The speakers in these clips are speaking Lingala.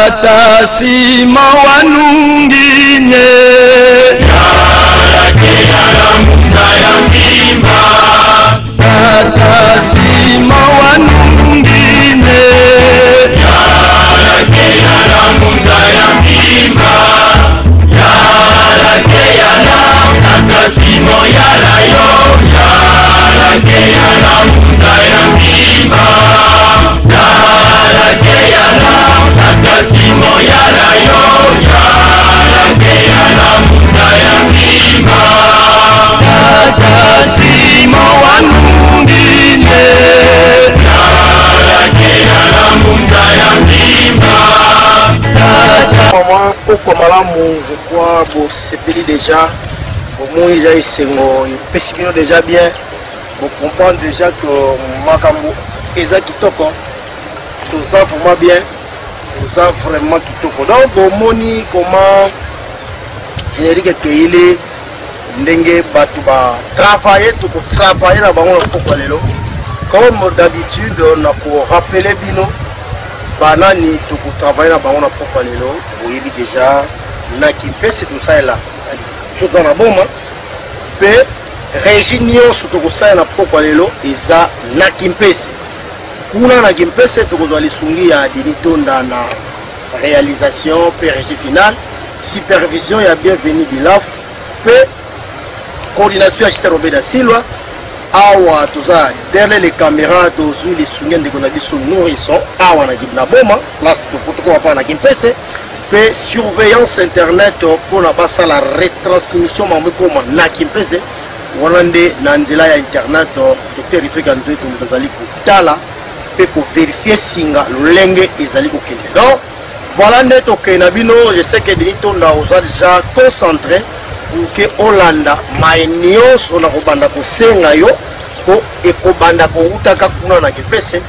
Atasima wanungine Yarake yaramuza ya mbimba Atasima wanungine Yarake yaramuza ya mbimba Pourquoi malamu, je crois, bon, c'est payé déjà. Pour moi, il déjà bien. Pour comprendre déjà que Makambo, Eza Kitoko, tout ça vraiment bien. Tout ça vraiment Kitoko. Donc, bon, moni, comment, générique qu'il est, Ndenge Batouba, travailler, tout pour travailler là-bas, comme d'habitude, on a pour rappeler Bino. Banani tout pour travailler là-bas on a pas lelo oui déjà nakimpe c'est tout ça là je donne la bombe pe réunion surtout pour ça na pas lelo eza nakimpe kuna nakimpe c'est tout doit les sungi ya dinitonda na réalisation pe régie finale supervision ya bienvenue Bilaf pe coordination ya Chiterobé da Silva awa toza derrière les caméras tozu les sungen de konabiso nourrisson awa na gibna boma place de protocole pa na kimpese pe surveillance internet pour na basa la retransmission mamwe koma na kimpese wanande na nzela ya internet docteur Ifeka Nzoe tozali kutala pe ko vérifier singa lolenge ezali kokende donc voilà neto kena bino je sais que dinitonda oza déjà concentré que Hollanda maenios on a kobanda ko senga yo ko ekobanda ko utaka kuna na kipese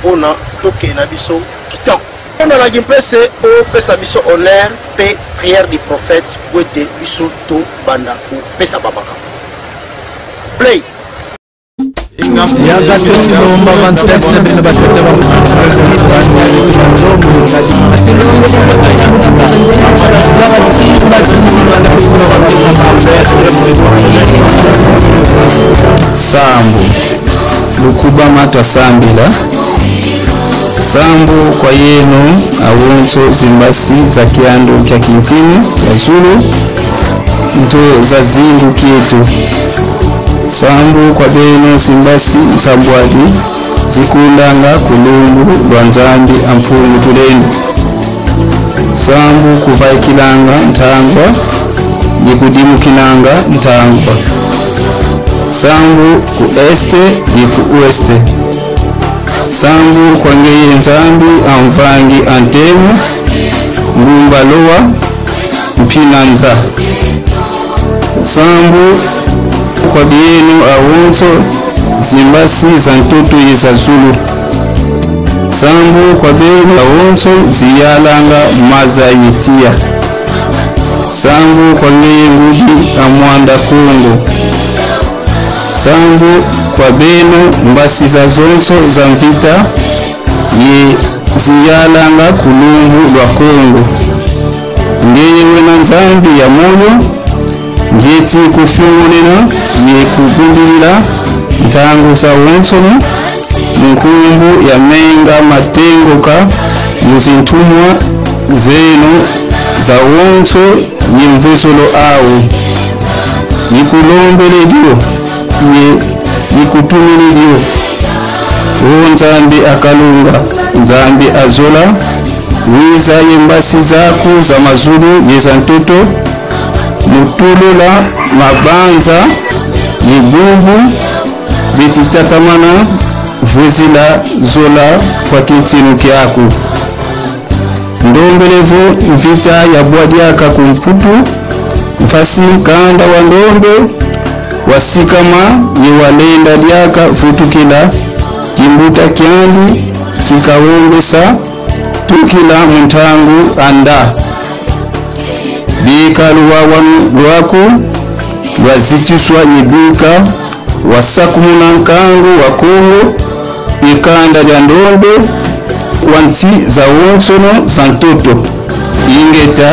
pona toke na biso kitoko on a la kipese o pesa biso honneur pe prière du prophète poete biso to banda ko pesa babaka play Yaza Sindoma Vantese bene Bashetero Sambu Lukuba Matwa Sambila Sambu kwa yenu awonto zimbasi za kiandu kya kintimu ya Zulu nto za zingu kietu Sambu kwa beno simbasi nsambwadi zikundanga kulumbu lwanzambi amfumu tulendo Sambu kuvaikilanga ntangwa yikudimu kinanga ntangwa Sambu ku este yiku ueste Sambu kwa ngeye nzambi amvangi antemu ngumba lowa mpinanza Sambu kwa bienu awunso zimbasi za ntoto yeza Zulu Sambu kwa bienu awunso ziyalanga maza yitia Sambu kwa ngeye ngudi amwanda Kongo Sambu kwa benu mbasi za zonso za mvita ye ziyalanga kulumbu lwa Kongo ngeye wena nzambi ya moyo ngeti kufyungulina ye kubundilila ntangu za wonsonu nkumbu ya menga matengoka muzintumwa zenu za wonso yimvusolo awu yikulombele dio yikutumili dio nzambi akalunga nzambi azola wiza yembasi zaku za mazulu yeza ntoto mutulula mabanza yibubu bititatamana vuzila zola kwa kintinu kiaku ndombelevo mvita ya bwadiaka kumputu mfasi kanda wa ndombe wasikama yewalenda diaka futukila kimbuta kyandi kikawombesa tukila muntangu anda bikalu wawanu lwaku wazitiswa yibika wasakumuna nkangu wa Kongo ikanda lya ndombe wanti za wonsono za ntoto ingeta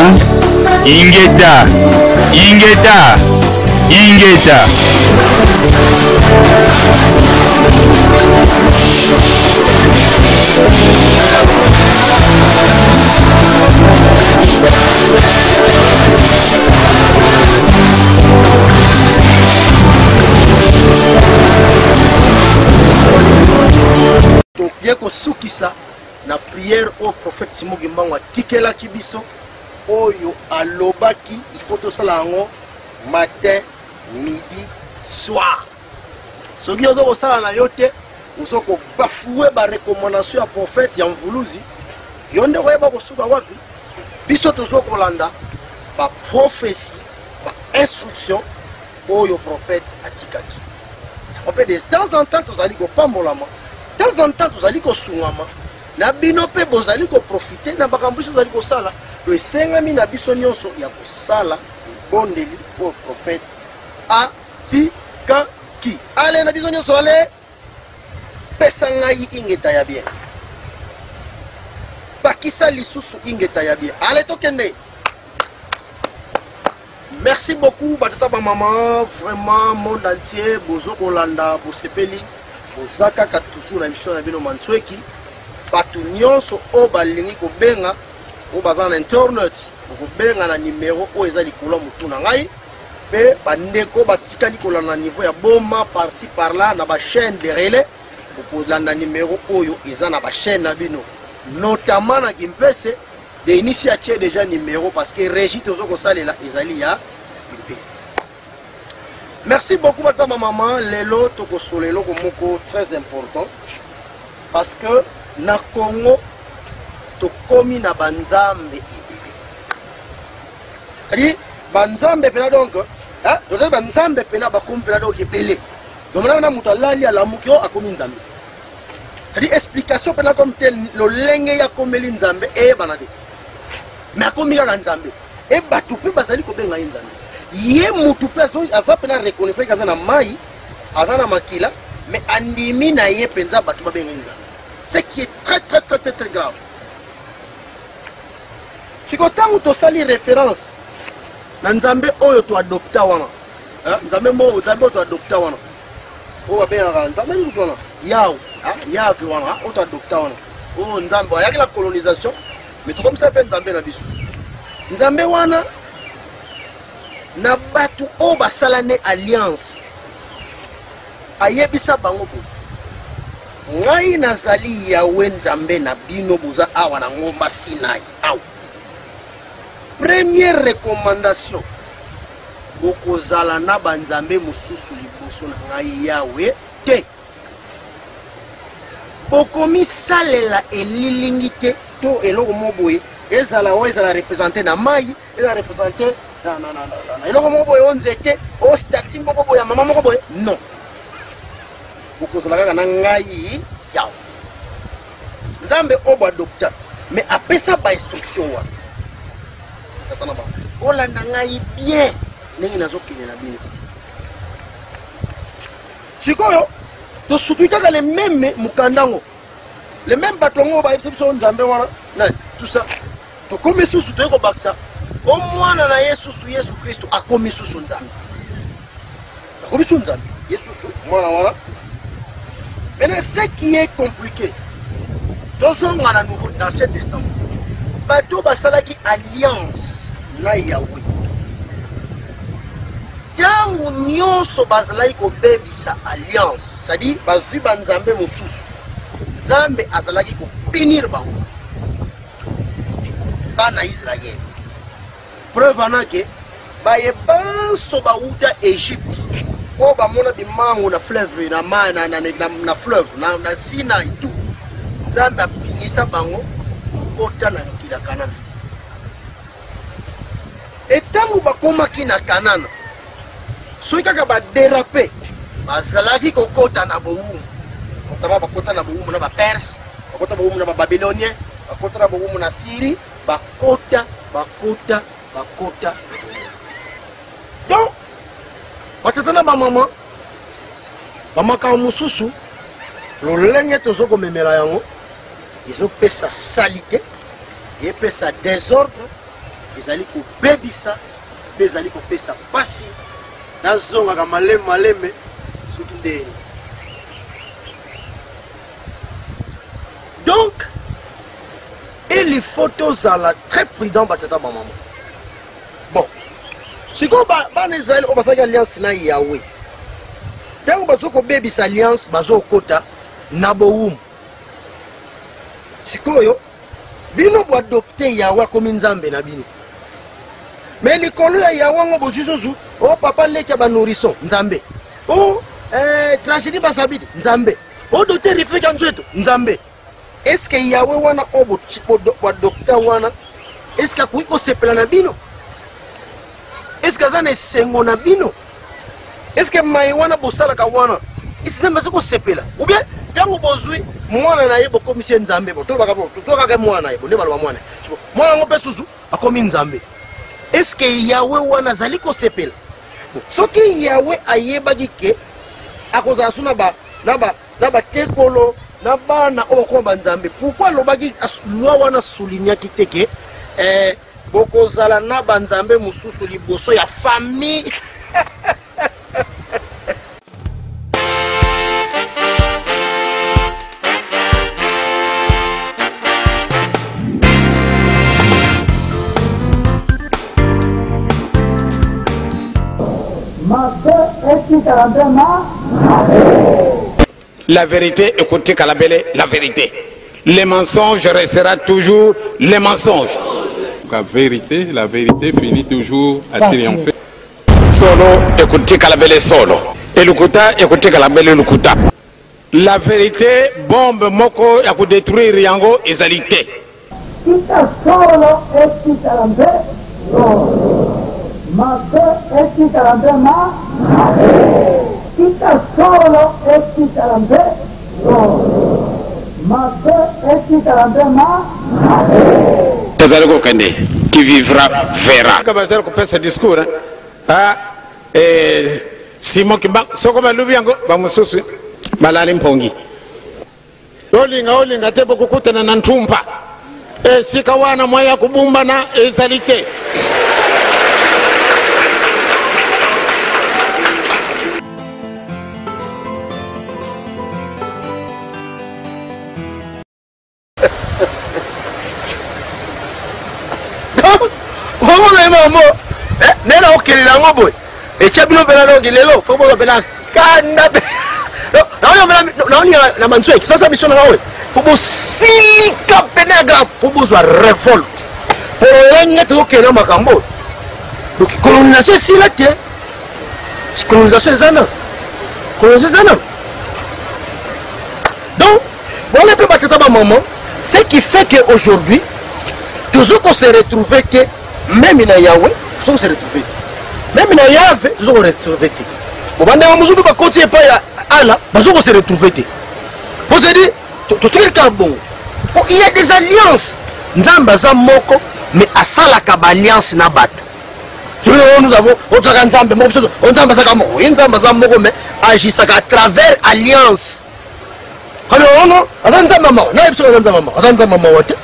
ingeta ingeta ingeta Yeko sukisa na prière au prophète Simon Gimbango tikela kibiso oyo alobaki il faut to sala ngo matin midi soir soki ozo ko sala na yote usoko bafouer ba recommandation ya prophète ya mvuluzi yonde ko yeba ko suka wapi biso tozo kolanda ba prophétie ba instruction oyo prophète atikaki. On peut de temps en temps tozali ko pambolama, de temps en temps tozali ko sungama na bino pe bozali ko profiter na bakambo tozali ko sala to esengami na biso nyonso ya ko sala bondeli au prophète atikaki. Ale na biso nyonso ale pesa ngai ingeta ya bien. Bakisa lisusu ingeta ya bien. Ale tokende. Merci beaucoup batata ba maman, vraiment monde entier bozo kolanda bosepeli bozaka ka toujours na mission na bino mansweki batu nyonso o balingi ko benga o bazana internet ko benga na numéro o ezali kola mutu na ngai pe bandeko batikali kolanda niveau ya boma par ci par là na ba chaîne de relais ko kolanda numéro oyo eza na ba chaîne na bino notamment na Kimpese de initiative déjà numéro parce que Régis tozoko salela ezali ya Kimpese. Merci beaucoup madame maman lelo toko solelo ko moko très important parce que na Congo to komi na banzambe ibele. Kadi banzambe pena donc hein donc banzambe pena ba komi pena donc ibele. Donc na mutalali ala mukio akomi nzambe. Kadi explication pena comme tel lo lenge ya komeli nzambe e banade. Mais akomi ka nzambe e batu pe bazali ko benga nzambe. Ye mutu pe aza pena reconnaître kaza na mai azana makila mais andimi na ye penza batu ba benga nzambe. Ce qui est très grave. Si quand tu sali référence, Nzambe oyo to adopta wana. Nzambe mo Nzambe to adopta wana. O ba benga Nzambe ni wana. Yao, yavi wana, o to adopta wana. O Nzambe ya la colonisation, mais tout comme ça fait Nzambe na biso. Nzambe wana na batu o ba salane alliance. Ayebisa bango ko. Ngai nazali yawe Nzambe na bino boza awa na ngomba Sinai awa. Première recommandation bokozala na banzambe mususu liboso na ngai yawe te. Bokomi salela elilingi te to eloko moboye ezala o ezala représenter na mai ezala représenter na eloko moboye onzete o statut moko boye mama moko boye non. Bokozala kaka na ngai yawe. Nzambe obo adopta mais apesa ba instruction wana. Olanda ngai bien ndenge nazokende na bino. Sikoyo to sutu kaka le même mukandango. Le même batongo ba biso Nzambe wana na tout ça. To komi susu to ko baksa. O mwana na Yesu Kristo akomi susu Nzambe. Akomi susu Nzambe. Yesu mwana wana. Mais ce qui est compliqué, tozonga na nouveau dans cet testament. Bato basalaki alliance na Yahweh. Tangu nyonso bazalaki ko bebisa alliance, c'est-à-dire bazwi banzambe mosusu. Nzambe azalaki ko punir bango. Bana Israël. Preuve anake baye banso bauta Égypte. O ba mona bimango na fleuve na mai na fleuve na Sina et tout. Nzambe apinisa bango kota na kila Kanana. Et tangu bakomaki na Kanana, soki kaka ba déraper, bazalaki kokota na boumu. Kotama bakota na boumu na ba Perse, bakota boumu na ba Babylonien, bakota na boumu na Syrie, bakota. Donc batatana ba mama ka mususu lo lenge tozoko memela yango izo pesa salité et pesa désordre ezali ko bebisa bezali ko pesa pasi nazonga ka maleme soki ndeni. Donc il faut tozala très prudent batata ba mama. Bon si ko ba Israël o basaki alliance na Yahweh. Tango bazoko bebisa alliance bazokota na boumu. Sikoyo bino bo adopter Yahweh comme Nzambe na bino. Mais likolo ya Yahweh ngo bozuzu o papa leki ba nourrisson Nzambe. O tragédie basabidi Nzambe. O docteur rifika nzeto Nzambe. Est-ce que Yahweh wana obo adopter wana est-ce que kuiko sepela na bino? est-ce que ça ne sengona bino? Est-ce que maïwana bosala kawana? Est-ce que c'est quoi sepela? Ou bien tango bozui mwana na yebo commission nzambe bo to baka bo to ka mwana yebo ne balwa mwana. Mwana ngope susu akomi nzambe. Est-ce que Yahweh wana zali ko sepela? Soki Yahweh ayeba dike akoza suna ba na ba tekolo na bana okomba nzambe. Pourquoi lobaki loi wana souligner kiteke bokozala na banzambe mususu liboso ya famille? La vérité, écoutez Kalabele, la vérité. Les mensonges restera toujours les mensonges. La vérité finit toujours à triompher. Solo, écoutez Kalabele solo. Et Lukuta, écoutez Kalabele Lukuta. La vérité, bombe moko ya ku détruire yango ezalité. Kita solo esti kalambe solo. Mabe esti kalambe ma. Kita solo esti kalambe solo. Mabe esti kalambe ma. Tazaleko kende, qui vivra verra. Kabazal ko pesa discours hein. Ah Simon Kimba soko balubi yango ba mususu balali mpongi. Olinga tebo kukutana na ntumpa. Sika wana moya kubumba na ezalité. Nena okelera ngoboy echabino bela no gilelo fobo bela kanda na manswe sasa biso na wewe fobo silika penegra fobo zwa revolt pour lenga to okela makambo donc colonisation silate colonisation zana donc voilà peut battre ta maman ce qui fait que aujourd'hui toujours qu'on se retrouve que même il y a Yahweh toujours se retrouver même il y a Yahweh toujours se retrouver bon bande on muzubi ba côté pas ya ala bazoko se retrouver pour se dire tout ce qui est bon il y a des alliances nzamba za moko mais asala ka alliance na bato nous avons autre nzambe moko on nzamba za ka moko nzamba za moko mais agissent à travers alliance alors on nzamba mama na ebiso nzamba mama nzamba wote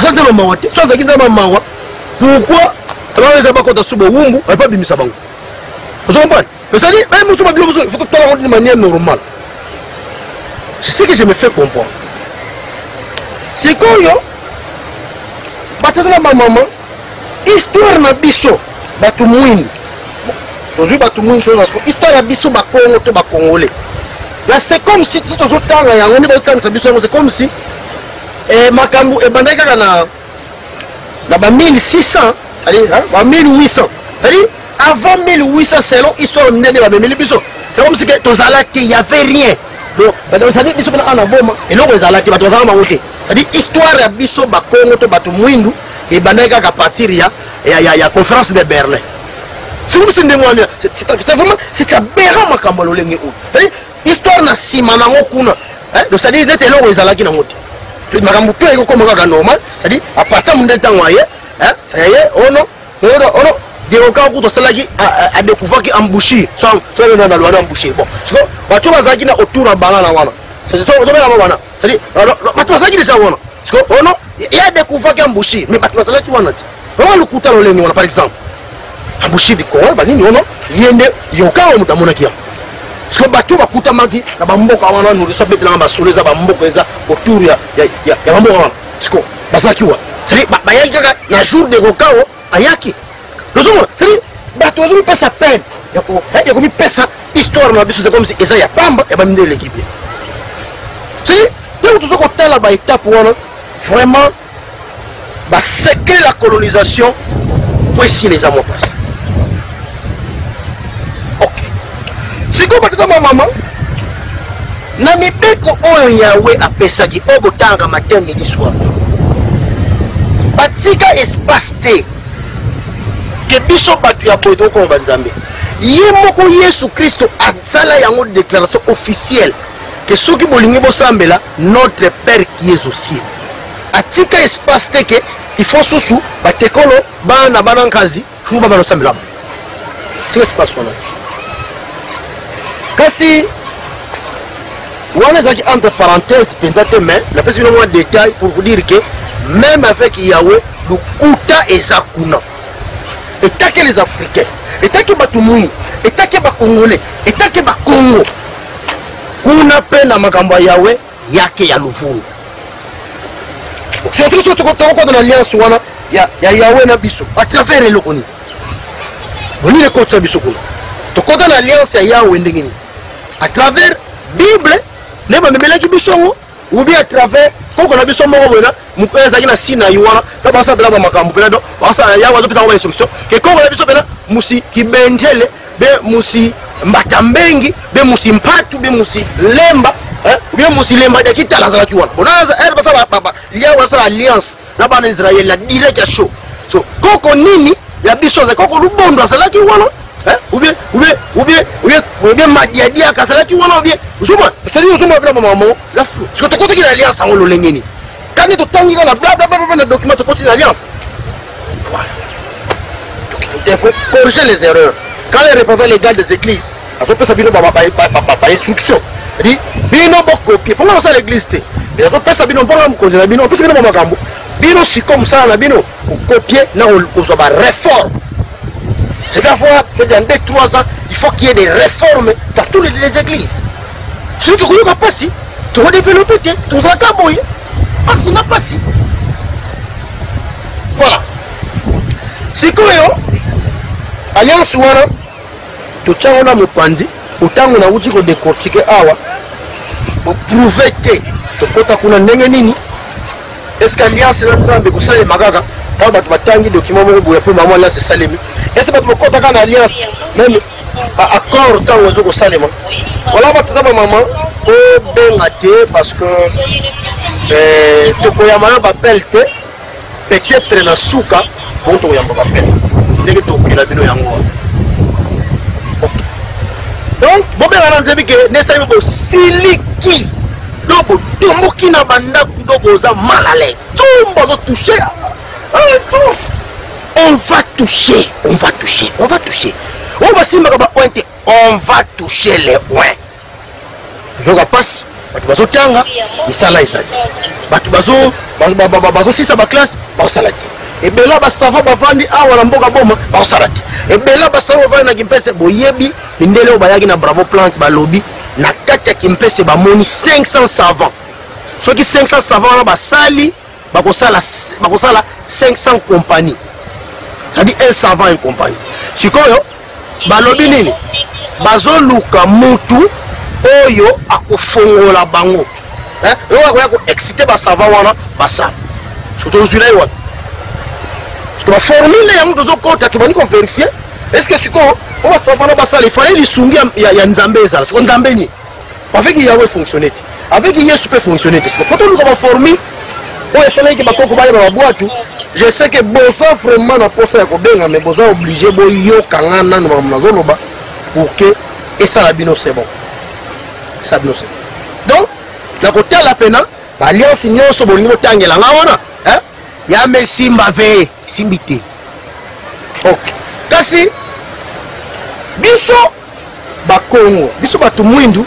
nzamba mama wote so za nzamba mama. Pourquoi alors les abakota subo wumbu et pas bimisa bango. Vous comprenez? Mais ça dit même musuba bilo musu il faut que tu la de manière normale. C'est ce que je me fais comprendre. C'est quoi yo? Batata la maman histoire na biso batu mwini. Aujourd'hui batu mwini parce que histoire na biso ba Congo to ba Congolais. Là c'est comme si tu te tanga ya ngoni ba tanga biso c'est comme si makambu e bandaka na ba 1600 allez ba 1800 allez avant 1800 selon histoire ndene ba memeli biso c'est comme si que tozalaki il y avait rien donc ba ça dit biso na ana boma et loko ezalaki ba tozala mangote ça dit histoire ya biso ba Congo to batu mwindu et bandaka ka partir ya conférence de Berlin c'est comme si ndemo c'est vraiment c'est ta bera makambo lolenge o allez histoire na sima na ngokuna donc ça dit nete loko ezalaki na ngote makambo to eko comme ka normal ça dit à partir de temps waye ono de oka ko to salaki a découvert qui embouché so na na lwana embouché bon parce que bato bazaki na autour à banana wana c'est to bela wana ça dit bato bazaki déjà wana parce que ono il a découvert qui embouché mais bato bazaki wana on le kuta lolenge wana par exemple embouché biko ba nini ono yende yoka o mutamona kia parce que bato bakuta maki na bamboka wana nous so betela ba soleza bamboka eza autour ya bamboka wana parce que bazaki wa c'est ba yaka na jour de kokao ayaki lozoma c'est bato ozo pas sa peine yako mi pesa histoire na biso c'est comme si eza ya pamba ya baminde l'équipe c'est donc tout ce qu'on t'a la ba étape wana vraiment ba séquer la colonisation pour ici les amours passent. OK c'est comme ta maman na mibeko oyo Yahweh apesaki obotanga matin midi soir batika espace te que ke biso bato ya boye tokomba nzambe ye moko Yesu Christo asala yango déclaration officielle que soki bolingi bosambela notre Père qui est aux cieux atika espace teke il faut susu batekolo bana banankazi shu baba nosambela tika espace wana kasi wana zaki entre parenthèses penza te mais la pesi moins détail pour vous dire que même avec Yahweh le kuta ezakuna et tant que les Africains et tant que batumui et tant que bakongolais et tant que bakongo kuna pena makambo Yahweh yake ya luvunu surtout surtout quand on alliance wana ya Yahweh na biso à travers elokoni boni le côté biso kuna to quand on alliance ya Yahweh ndengini à travers Bible ne ba memelaki biso ou bien à travers koko na biso moko bona mukweza kina sina yiwana ta basa bela ba makambo pena do basa Yahweh zo pesa ba instruction ke koko na biso pena musi kibendele be musi mbatambengi be musi mpatu be musi lemba bien musi lemba de kitala za kiwana bonaza basa baba Yahweh sa alliance na bana Israël la direct ya show so koko nini ya biso za koko lubondo asala kiwana ou bien madiadia kasala kiwana ou bien usuma c'est-à-dire usuma bila mama la flou parce que to côté qui l'alliance en lo lengeni quand tu tangi la bla bla bla le document to côté l'alliance voilà il faut corriger les erreurs quand les représentants légaux des églises après ça bino baba instruction dit bino bo copier pour ça l'église té mais ça pesa bino pour mo konjela bino parce que bino makambo bino si comme ça na bino copier na ko so ba réforme. C'est qu'à fois, c'est dans 2-3 ans, il faut qu'il y ait des réformes dans toutes les églises. Si tu ne pas si, tu vas développer, tu vas caboyer. Pas si, pas si. Voilà. Si tu as alliance wana, tu as un mopandi, autant on a outil de décortiquer awa, pour prouver que tu as kuna ndenge nini. Est-ce que l'alliance est là pour ça les magaga? Quand tu as tangi document pour pour maman là c'est salemi. Est-ce que tu as contact en alliance même accord tant aux autres salema. Voilà ma maman au bengaté parce que to koyama ba pelte peut-être na suka bon to yamba ba pelte. Ndenge to kila bino yango. Donc bon ben on a dit que ne salemi bo siliki. Donc tout na banda kudo za mal à l'aise. Tout va toucher. On va toucher, on va toucher, on va toucher. On va si pointer, on va toucher les points. Je ne passe. Batu bazo tanga, misala isati. Batu bazo si sa ba classe, ba salati. Et ben là ba sava ba vandi awa na mboka boma, ba salati. Et ben là ba sava ba na kimpese boyebi, ndele o bayaki na Bravo Plants ba lobby, na kati ya kimpese ba moni 500 savants. Soki 500 savants na ba sali, ba kosala 500 compagnies. C'est-à-dire un savant une compagnie. Si koyo balobi nini bazo luka mutu oyo akofongola bango yo ko exciter ba savant wana basa surtout celui-là parce que la formule ya mutu zo kota tu bani ko vérifier est-ce que siko on va savoir na basa il fallait lisungi ya nzambe ezala siko nzambe ni avec Yahweh fonctionner avec Yesu peut fonctionner parce que faut tout comme formule oyo soleil ki bakoko ba ba boatu. Je sais que Boza vraiment n'a pas ça à mais Boza obligé de yo kangana no mazoloba pour que et ça la bino c'est bon. Ça bino c'est bon. Donc la côté la pena alliance nyonso bolingo tangela ngaona ya me simba ve simbité. OK. Kasi biso ba Congo, biso batu mwindu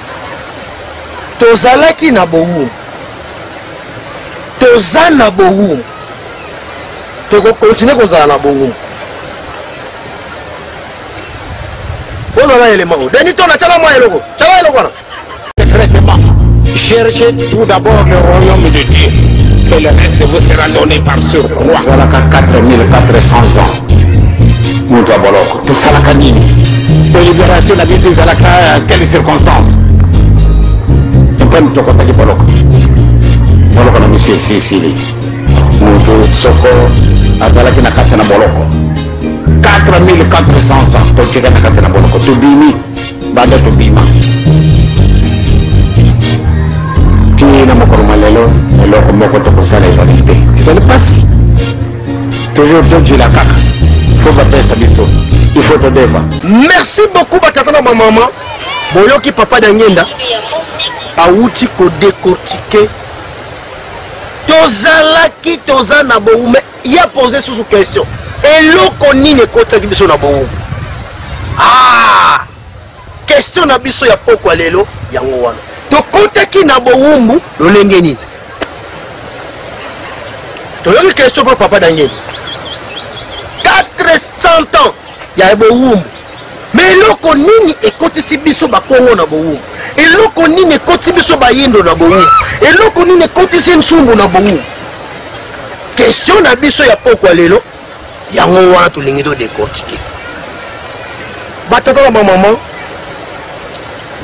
tozalaki na bowu. Tozana bowu. Tu continues comme ça na bongo. On a l'élément. Deni ton na chala moi eloko. Chala eloko na. Traitement. Cherchez tout d'abord le royaume de Dieu. Et le reste vous sera donné par surcroît. Zalaka 4400 ans. Muto boloko. To salaka nini? De libération na biso zalaka quelles circonstances? Mpani to kota boloko. Boloko na monsieur Sicile. Muto soko azalaki na kati na boloko 4400 ans totika na kati na boloko tubimi banda tubima tina mokolo malelo eloko moko tokosala ezali te ezali pasi toujours tokila kaka faut bapesa biso il faut todeva. Merci beaucoup batata na maman boyoki papa Danienda awuti ko décortiquer tozalaki toza na boume il a posé sous question eloko nini ekotaki biso na boume question na biso ya poko lelo yango wana tokotaki na boumu lolenge nini toyoki question pour papa Daniel 400 ans ya boumu mais eloko nini ekotisi biso bakongo na boumu eloko nini ekotisi biso bayindo na boumu eloko nini ekotisi nsumbu na boumu question na biso ya poko lelo yango wana tolingi to décortiquer batata na maman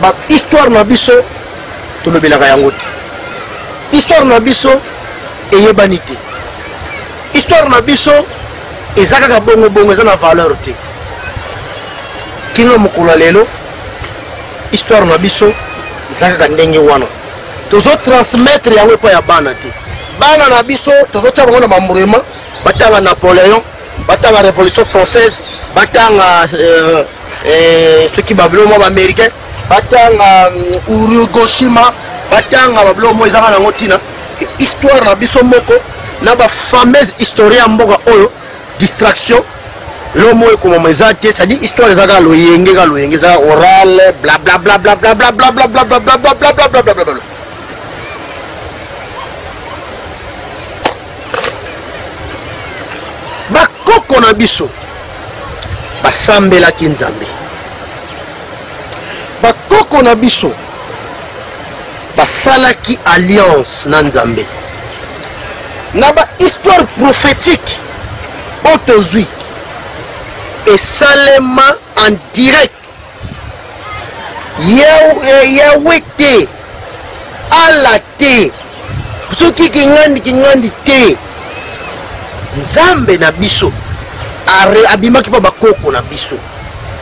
ba histoire na biso tolobelaka yango te histoire na biso eyebani te histoire na biso eza kaka bongo eza na valeur te kino mokolo lelo histoire na biso eza kaka ndenge wana tozo transmettre yango epai ya bana te bana na biso tozotia bango na bamurema batanga Napoléon batanga révolution française batanga soki babilomo baaméricain batanga Hiroshima batanga babilomo ezanga nango ntina histoire na biso moko na bafameuse historien mboka oyo distraction l'homme comme eza te c'est-à-dire histoire ezaka loyenge eza oral bla bla bla bla bla bla bla bla bla bla bla bla bla bla bla bla bla. Bakoko na biso basambelaki Nzambe bakoko na biso basalaki alliance na Nzambe na ba histoire prophétique otozwi esalema en direct yawe te ala te soki kingandi te Nzambe na biso abimaki pa bakoko na biso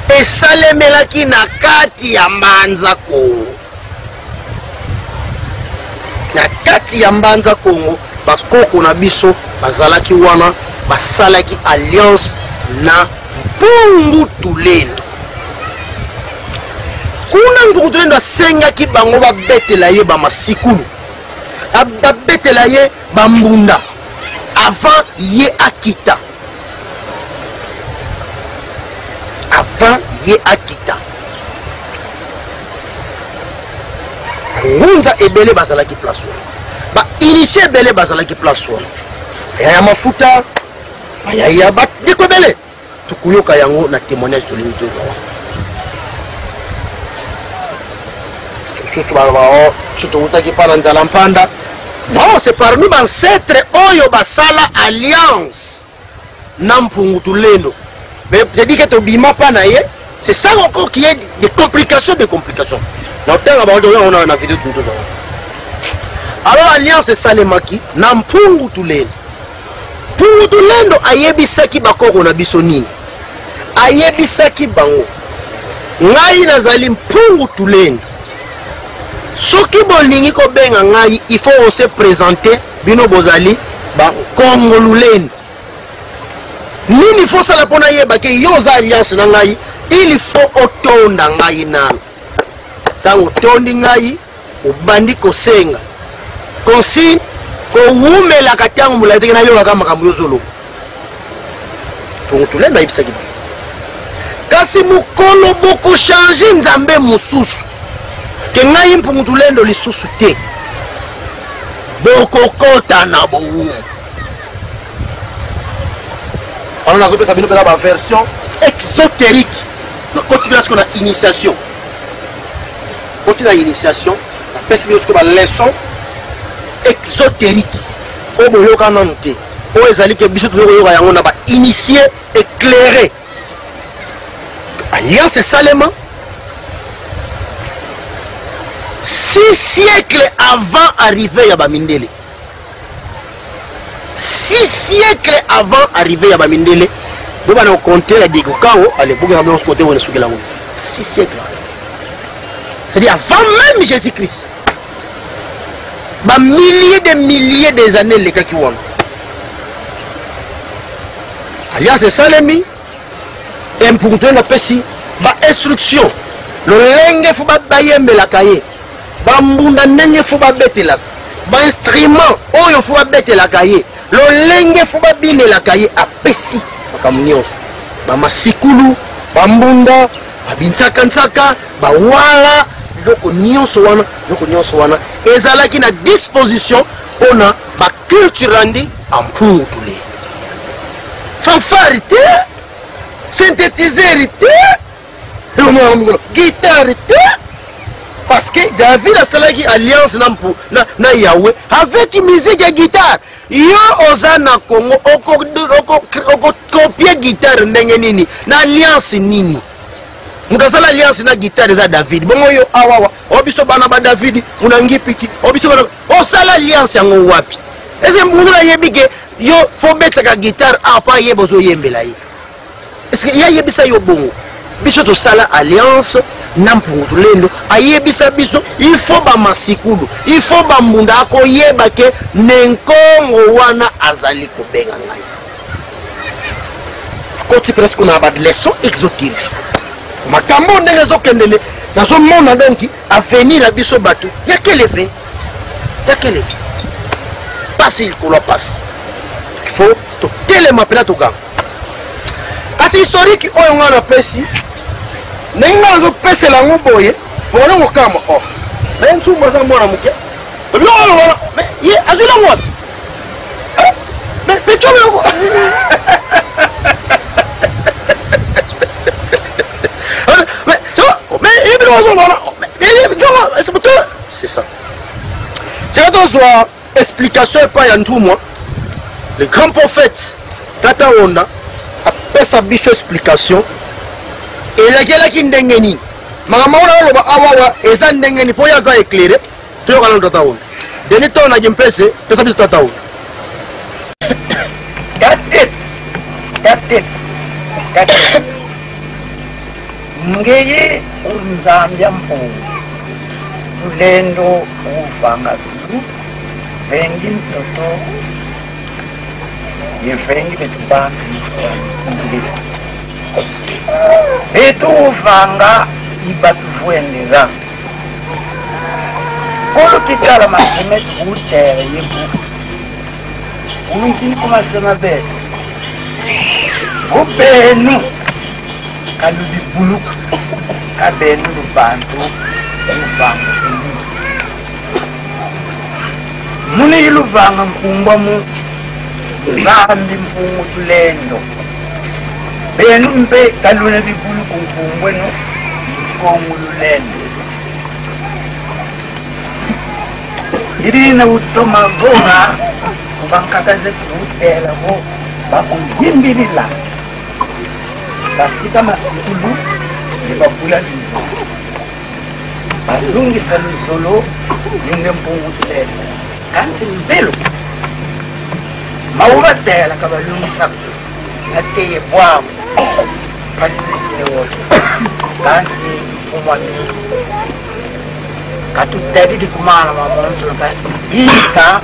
esalemelaki na kati ya mbanza Kongo na kati ya mbanza Kongo bakoko na biso bazalaki wana basalaki alliance na Mpungutu Lendo kuna Mpungutu Lendo asengaki bango babetela ye bamasikulu babetela ye bambunda avant ye akita ngunza ebele bazalaki place wana ba initie ebele bazalaki place wana ya mafuta ya batiko ebele tukuyoka yango na témoignage tolingi tozala susu balaba chitowutaki pana nzala mpanda non c'est parmi bancêtre oyo basala alliance na Mpungutu Lendo mais je dis que tobima pa na ye c'est ça encore qui est des complications na otanga ba on a vidéo tout ça alors alliance esalemaki na Mpungutu Lendo Mpungutu Lendo ayebisaki bakoko na biso nini ayebisaki bango ngai nazali Mpungutu Lendo soki bolingi kobenga ngai il faut se présenter bino bozali ba Kongo Lendo nini faut sala pona yeba ke yo za alliance na ngai il faut otonda ngai nano tango tondi ngai obandi kosenga consigne ko wumela katango mulateke na yo kaka makambo yozolo Mpungutu Lendo ayebisaki kasi mukolo boko changer Nzambe mususu ke ngai Mpungutu Lendo lisusu te bokokota na boumu on a repris ça la version exotérique continue à ce qu'on a initiation continue à initiation la personne ce qu'on a leçon exotérique au boyoka nante o ezali ke biso toujours yoka yango na ba initié éclairé alliance salema 6 siècles avant arrivée ya Bamindele 6 siècles avant arrivée ya Bamindele vous allez compter la Dégokao à l'époque on se compter on est sous la 6 siècles c'est-à-dire avant même Jésus-Christ ba milliers des années les cas qui vont alliance salemi Mpungutu na pesi ba instruction lolenge fu ba bayembela kaye bambunda ndenge fu ba betela ba instrument oyo fu ba betela kaye lolenge fu ba bilela kaye apesi bakamunyoso ba masikulu bambunda babinsaka bawala loko nyonso wana ezalaki na disposition pona ba culture andi ampungutu le fanfare te synthétiseur te guitare te parce que David a salaki alliance na Yahweh avec musique et guitare yo oza na Congo oko copier guitare ndenge nini na alliance nini mudasala alliance na guitare za David bongo yo awawa obiso bana ba David munangi piti obiso bana osala alliance yango wapi ese mungu na yebike yo fo beta ka guitare apa yebo zo yembela ye est-ce que yebisa yo bongo biso to sala alliance na Mpungutu lendo ayebisa biso il faut ba masikulu il faut ba mbunda akoyeba ke nenkongo wana azali kobenga ngai koti presque na ba leçon exotique makambo ndenge zokendele nazo mona donc avenir biso bato ya quel passe il ko passe il faut to telema pela to gam kasi historique oyo ngana pesi nenga zo pese la ngoboye bona ngokama na nsumba za mwana muke lolo wala ye azula ngwa me chobe ngo c'est ça. C'est dans explication pas y tout moi. Le grand prophète Tata Onda a fait sa biche explication. Et la gueule qui ndengeni. Maman on a awawa et ça ndengeni pour y avoir éclairé. Tu vas le Tata Onda. Deni ton a game pèse, tu sais Tata Onda. That's ngeye unzambya mpungu ulendo uvanga zulu vengi mtoto yevengi betubantu betu uvanga ibatuvuendera kolo kitala makume kutere yebu umintini kumasema betu ubenu kalubi buluk kabenu lubantu luvanga muni iluvanga mpumbwa mu zambi mpungu tulendo benu mpe kalune bibuluku mpumbwe no mpungu lulendo irina utoma vonga ubankakaze kutela bo bakuyimbirila kasika masikulu libabula lizo balungisa luzolo yunge mpungu tulendo kanti mbelo maubatela kabalungisa nateye bwabo pasitile wote kanti umwami katutadidi kumana mamonzo ika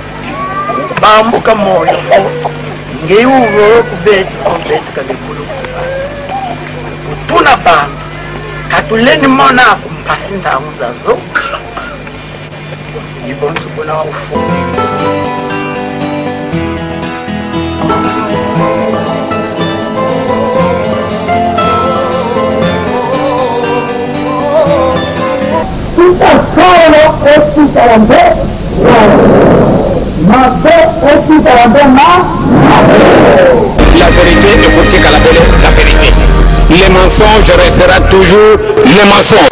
bambuka moyo ngeyuwo kubeti kabikulu tuna bantu katuleni mona kumpasinda amuzazo ibonsu kuna ufu solo es carambe la vérité écoutez qu'à la vérité les mensonges restera toujours les mensonges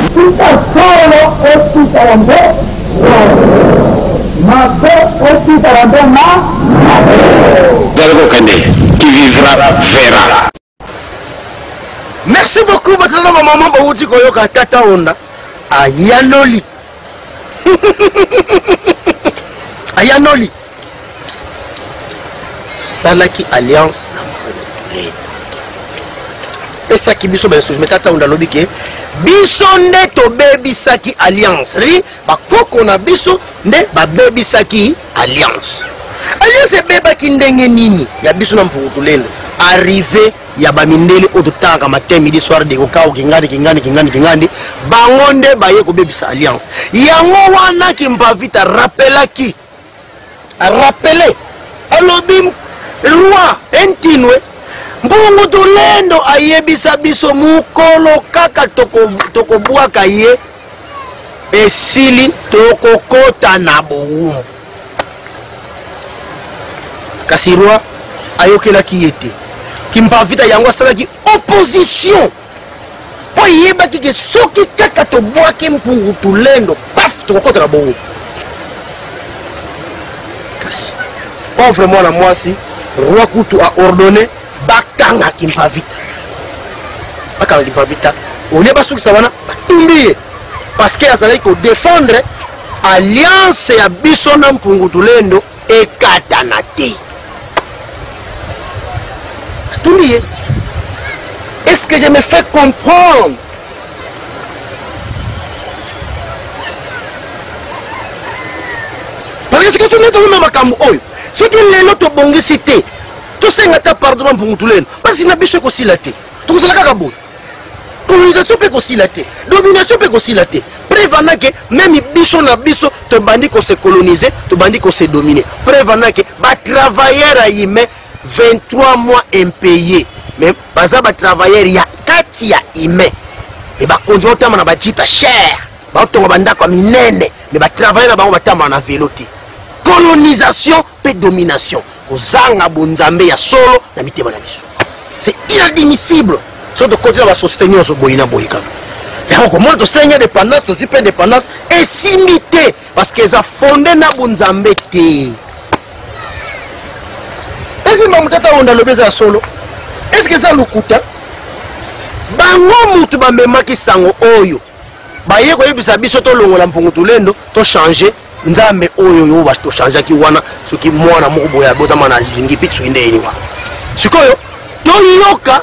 qui vivra verra. Merci beaucoup batana maman bauti koyoka Tata Onda ayanoli ayanoli salaki alliance et ça qui biso beso mais Tata Onda lobi ke biso nde to baby saki alliance ri bakoko na biso nde ba baby saki alliance alliance beba ki ndenge nini ya biso na Mpungutu lendo arrivé ya bamindele ototanga matin midi soir de kokao kingandi bangonde baye kobebisa alliance yango wana Kimpavita rappelaki rappelé alobi roi entinwe mbungu tulendo ayebisa biso mukolo kaka tokobwaka ye esili tokokota na bowumu kasi roi ayokelaki ye te Kimpavita yango asalaki opposition po yebaki ke soki kaka tobwaki mpungu tulendo paf tokokota na bowumu kasi pauvre mwana mwasi roi Kutu a ordonné bakanga Kimpavita olie basukisa wana batumbi ye parce que azalaki kodefendre alliance ya biso na mpungu tulendo ekatana te batumbi ye. Est-ce que je me fais comprendre? Parce que ce que tu as makambo oyo soki lelo tobongisi te tosenga ta pardon mpungu tulendo parce na biso ekosila te tokozala kaka boye colonisation mpe ekosila te domination mpe ekosila te preuve anake même biso na biso tobandi kose coloniser tobandi kose dominer preuve anake batravailleur ayime 23 mois impayé mais baza batravailleur ya kati ya ime me bakonzi otamba na bajipe cher baotonga bandako ya minene me batravailleur na bango batamba na velo te colonisation pe domination kozanga bonzambe ya solo na mitema na biso c'est inadmissible so de continuer à soutenir ce boyina boyika yango comment to senya dépendance to super dépendance et simité parce que ça fondé na bonzambe te est-ce que mamutata onda lobeza ya solo est-ce que ça lukuta bango mutu bamemaki sango oyo baye koyebisa biso tolongola mpungu tulendo to changer nzambe oyo yo basi to changer ki wana soki mwana moko boya botama na lingi pitsu indeni wa sikoyo toyoka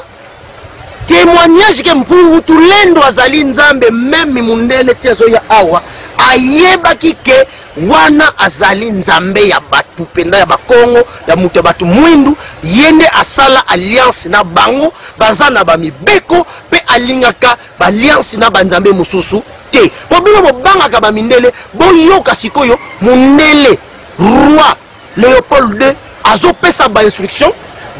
témoignage ke mpungu tulendo azali nzambe meme mundele tia zo ya awa ayebaki ke wana azali nzambe ya batu penda ya bakongo ya mutu ya batu mwindu yende asala alliance na bango baza na bamibeko pe alingaka ba alliance na banzambe mususu te po bino bobangaka bamindele boyoka sikoyo mundele roi Léopold II azopesa ba instruction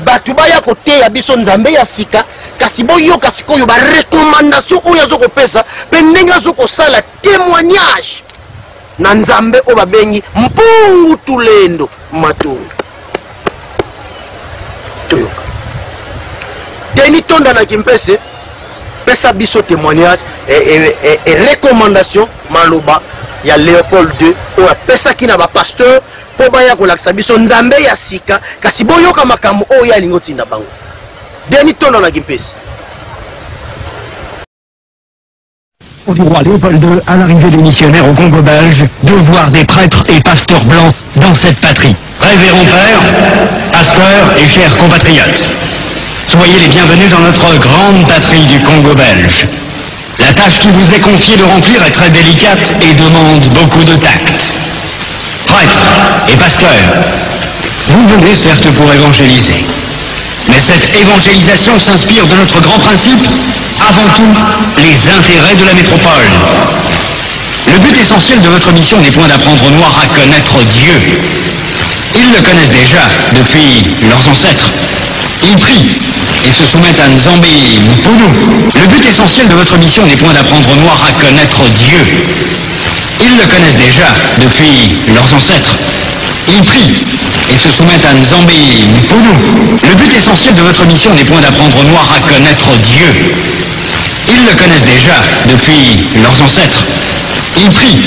batu baya kote ya biso nzambe ya sika kasi boyoka sikoyo ba recommandation oyo azokopesa pe ndenge azokosala témoignage na nzambe o babengi mpungu tulendo matunda toyoka teni tonda na Kimpese pesa biso témoignage et recommandation maloba ya Léopold II o pesa kina ba pasteur po baya kolakisa biso nzambe ya sika kasi boyoka makambo oyo alingo tinda bango deni tonda na Kimpese. Du roi Léopold II à l'arrivée des missionnaires au Congo belge, de voir des prêtres et pasteurs blancs dans cette patrie. Révérend père, pasteurs et chers compatriotes, soyez les bienvenus dans notre grande patrie du Congo belge. La tâche qui vous est confiée de remplir est très délicate et demande beaucoup de tact. Prêtres et pasteurs, vous venez certes pour évangéliser, mais cette évangélisation s'inspire de notre grand principe, avant tout, les intérêts de la métropole. Le but essentiel de votre mission n'est point d'apprendre aux Noirs à connaître Dieu. Ils le connaissent déjà depuis leurs ancêtres. Ils prient et se soumettent à Nzambi Mpunu. Le but essentiel de votre mission n'est point d'apprendre aux Noirs à connaître Dieu. Ils le connaissent déjà depuis leurs ancêtres. Ils prient et se soumettent à Nzambi Mpunu. Le but essentiel de votre mission n'est point d'apprendre aux Noirs à connaître Dieu. Ils le connaissent déjà depuis leurs ancêtres. Ils prient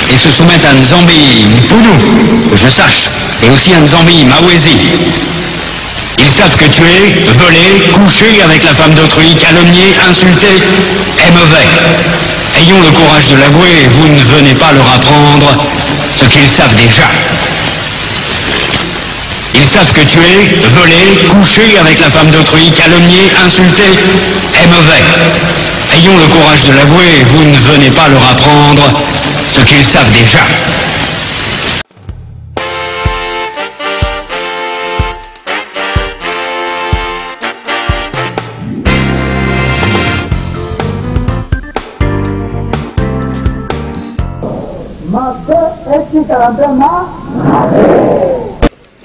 et se soumettent à Nzambi Mpunu, que je sache, et aussi à Nzambi Mawezi. Ils savent que tuer, voler, coucher avec la femme d'autrui, calomnier, insulter est mauvais. Ayons le courage de l'avouer, vous ne venez pas leur apprendre ce qu'ils savent déjà. Ils savent que tuer, voler, coucher avec la femme d'autrui, calomnier, insulter est mauvais. Ayons le courage de l'avouer, vous ne venez pas leur apprendre ce qu'ils savent déjà.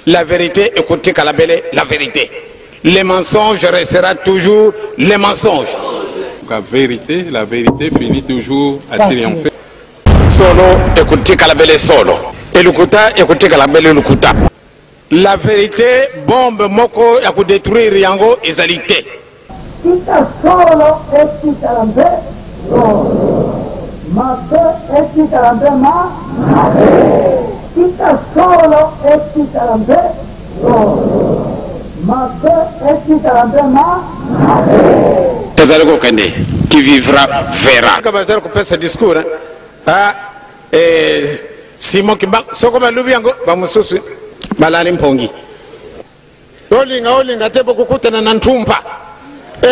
La vérité, écoutez Kalabele, la vérité. Les mensonges resteront toujours les mensonges. La vérité finit toujours à triompher. Solo, écoutez Kalabele solo. Et Lukuta, écoutez Kalabele Lukuta. La vérité, bombe moko ya ku détruire yango ezalité. Kita solo esti kalambe mabe esti kalambe ma kita solo esti kalambe mabe esti kalambe ma Tazareko Kende, qui vivra verra. Kabazar ko pesa discours Simon Kimba soko balubi yango bamususu balali mpongi. Olinga tebo kukutana na ntumpa.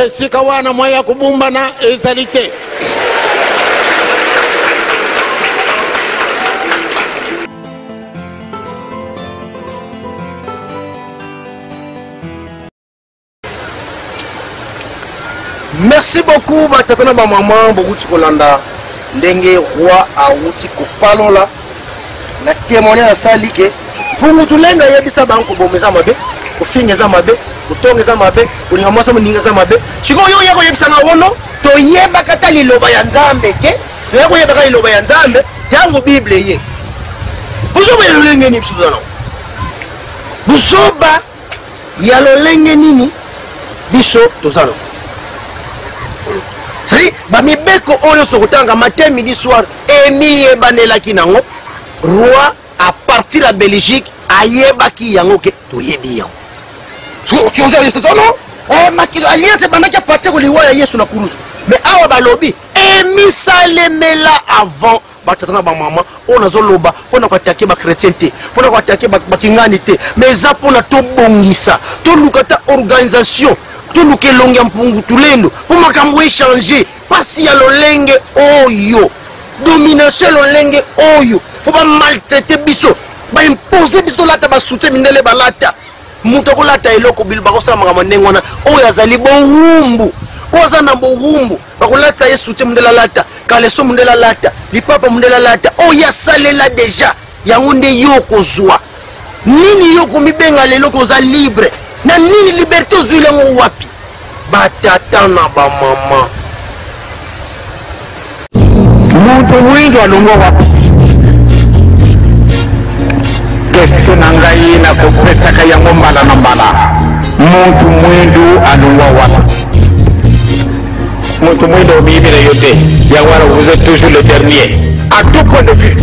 Sikawana moya kubumba na ezalité. Merci beaucoup batakona ba maman bokuti kolanda ndenge roi awuti kopalola na témoigner na salike pungu tulenga yebisa banko bomeza mabe kufingeza mabe kutongeza mabe kulinga mwasa mningaza mabe chiko yo yako yebisa na wono to yeba kata liloba ya nzambe ke to yako yeba kata liloba ya nzambe yango bible ye busoba ya lolenge ni bisudana busoba ya lolenge nini biso tozano sari ba mibeko oyo sokotanga matin midi soir emi banelaki nango roi à partir de Belgique ayeba ki yango ke toyebi yango tu onza yesu non makilo alliance bandaki a partir de liwa ya Yesu na kuruzu mais awa balobi emi salemela avant batatana ba mama on azoloba pona ko attaquer ba chrétien te pona ko attaquer ba kingani te mais za pona to bongisa to lukata organisation tout le que l'on a pour tout l'endo pour makambo échanger pasi ya lolenge oyo domination lolenge oyo faut pas maltraiter biso ba imposer biso lata ba soutien mindele balata muto ko lata eloko bilba ko sama makambo ndengwana oyo azali bohumbu ko za na bohumbu ba ko lata ye soutien mindela lata kaleso mindela lata lipapa mindela lata oyo salela déjà yango nde yoko zwa nini yoko mibenga lelo ko za libre na nini liberté zuilango wapi batata na ba mama muntu mwindo alungo wapi kesu nangai na kopesa kayango mbala na mbala muntu mwindo alungo wapi muntu mwindo bibira yote ya wara vous êtes toujours le dernier à tout point de vue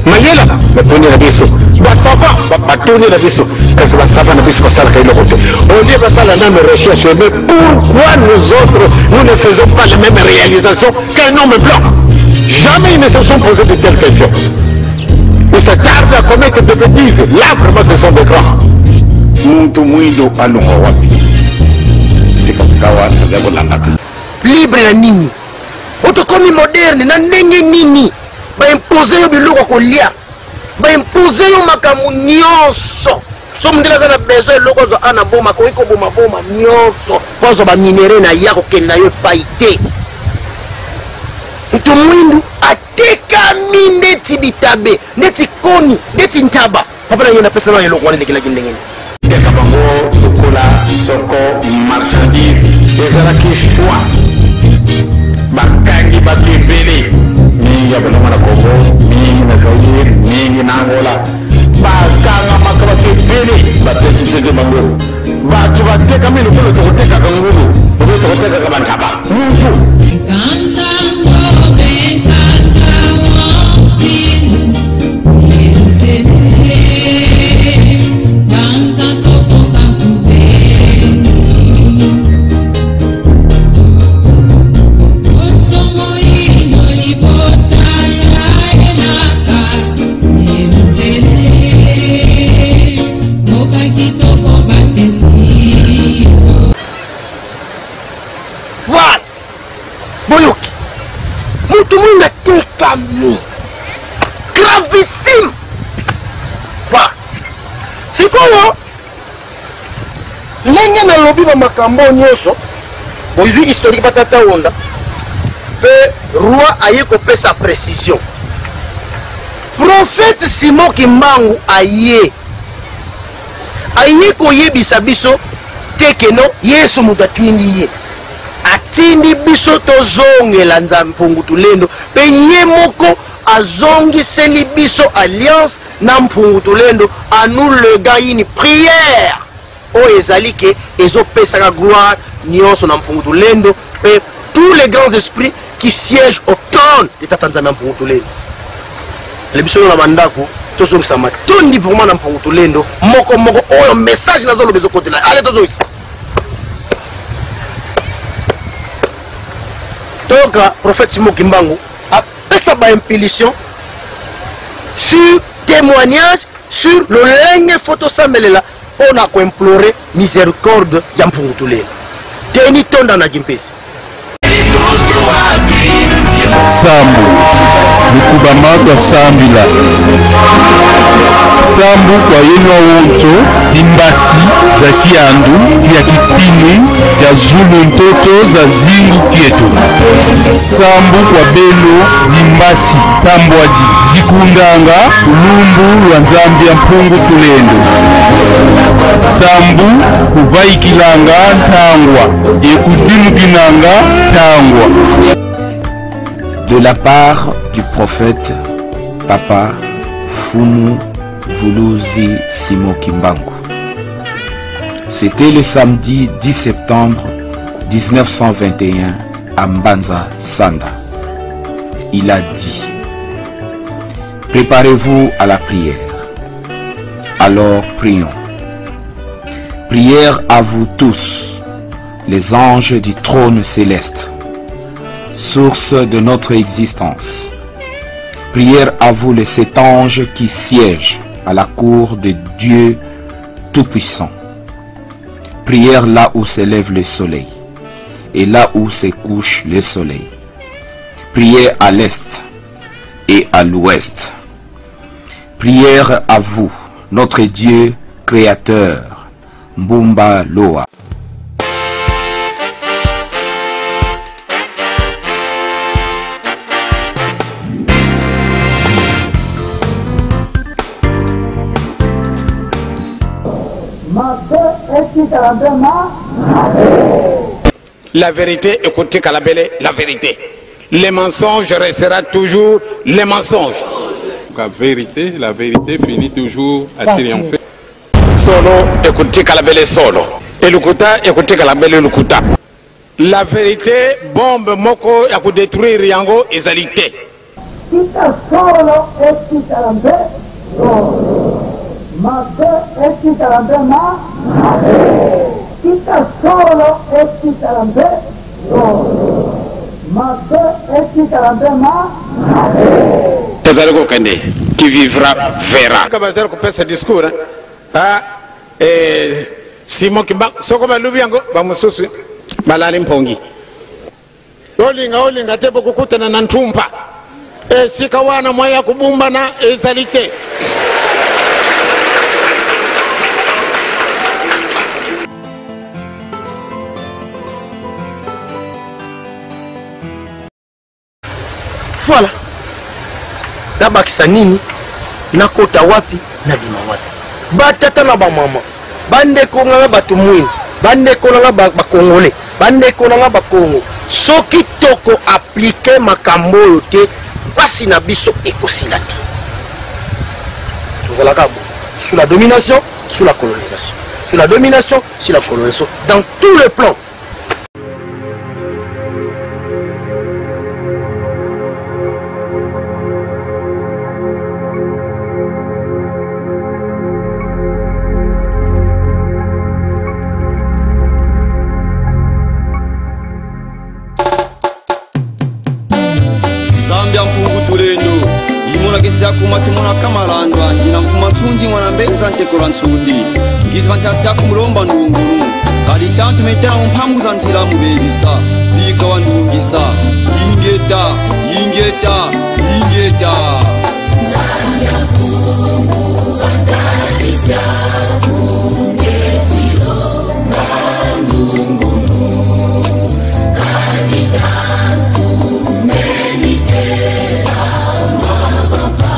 mayela batoni na biso basava batoni na biso kasi basava na biso basala kailo kote on dit basala na mes recherches mais pourquoi nous autres nous ne faisons pas les mêmes réalisations qu'un homme blanc? Jamais ils ne se sont posé de telles questions. Ils se tardent à commettre des bêtises. Là vraiment ce sont des grands. Muntu mwindo alunga wapi sikasikawa nzego landaka libre na nini otokomi moderne na ndenge nini ba imposer yo biloko kolia ba imposer yo makamu nyonso so mundela za na besoin eloko zo ana boma ko iko boma nyonso pozo ba minere na yako kenda yo paite mtu mwindu atekami ndeti bitabe ndeti koni ndeti ntaba papa na yona pesa na eloko wane kila kindengeni teka bango tukola soko marchandise ezalaki choix bakangi bakebele mingi ya bilongo na Congo mingi na Zaire mingi na Angola bakanga makaba kebele batekiteke bango batu bateka mili kolo tokoteka kangulu obe tokoteka kabantaba muntu gravissime. Voilà. C'est quoi? Ndenge na lobi ba makambo nyonso boyvi historique batata onda pe roi aye ko pesa précision prophète Simon Kimbangu aye koyebisa biso tekeno Yesu mutu atindi ye atindi biso tozongela Nzambe Mpungutulendo pe ye moko azongiseli biso alliance na Mpungutulendo anu lega yini prière o ezali ke ezopesaka gloire nyonso na Mpungutulendo pe tous les grands esprits qui siègent au trône de Tata Nzambe Mpungutulendo le biso na mandako tozongisa matondi pour moi na Mpungutulendo moko oyo message nazo lobezo côté là allez tozongisa donc prophète Simon Kimbangu a fait sa impulsion sur témoignage sur le lenge photo sambelela on a implorer miséricorde ya Mpungutulendo teni tonda na jimpesi Sambu Lukubama kwa Sambila Sambu kwa yenwa wonso Dimbasi za Kiandu ya Kipini ya Zulu Ntoto za Zingu Kieto Sambu kwa Belo Dimbasi Sambwadi Zikundanga Ulumbu wa Nzambia Mpungutulendo Sambu kuvaikilanga Tangwa Ekudimukinanga Tangwa. De la part du prophète Papa Fumu Vuluzi Simon Kimbangu. C'était le samedi 10 septembre 1921 à Mbanza Sanda. Il a dit: préparez-vous à la prière. Alors prions. Prière à vous tous, les anges du trône céleste, source de notre existence. Prière à vous les 7 anges qui siègent à la cour de Dieu Tout-Puissant. Prière là où s'élève le soleil et là où se couche le soleil. Prière à l'est et à l'ouest. Prière à vous, notre Dieu créateur, Mbumba Loa. La vérité, écoutez Kalabele, la vérité. Les mensonges restera toujours les mensonges. La vérité finit toujours à triompher. Solo, écoutez Kalabele solo. Et Lukuta, écoutez Kalabele Lukuta. La vérité, bombe moko, ya ku détruire yango, ezalité. Kita solo esti kalambe mabe esti kalambe ma kita solo esti kalambe mabe esti kalambe ma Tazareko Kande, qui vivra verra. Kabazar ko pesa discours Simon Kimbangu soko balubi yango bamususu balali mpongi olinga tebo kukutana na ntumpa sikawana mwaya kubumba na ezalite. Voilà. Nabakisa nini nakota wapi na bima wapi batata na bamama bandeko nga batu mwini bandeko nga bakongole bandeko nga bakongo soki toko appliquer makambo oyo te pasi na biso ekosila te tozalaka bo sous la domination, sous la colonisation, sous la domination, sous la colonisation, dans tous les plans. Zambia Mpungutulendo imona kesida kumatimona kamarandwa njina mfuma tsundi mwana mbenza ntekora ntsundi ngizvantasi yakumuromba ndunguru kali tantu metera mumphamvu za nzira mubelisa vika wandungisa yingeta Zambia Mpungu vandalisya kungetilo ngandungunu kalitantu menitera mavapa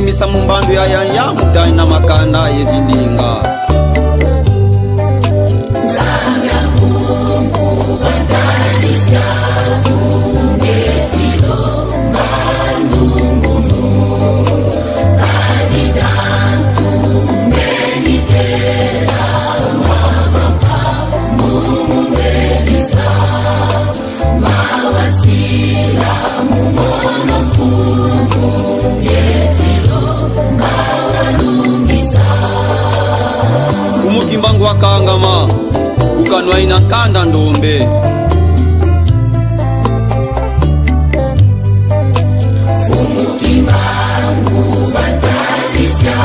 misa mumbando ya yanya mutani na makanda yezindinga. Kimbangu wakangama kukanwa ina kanda ndombe Kimbangu vatalisya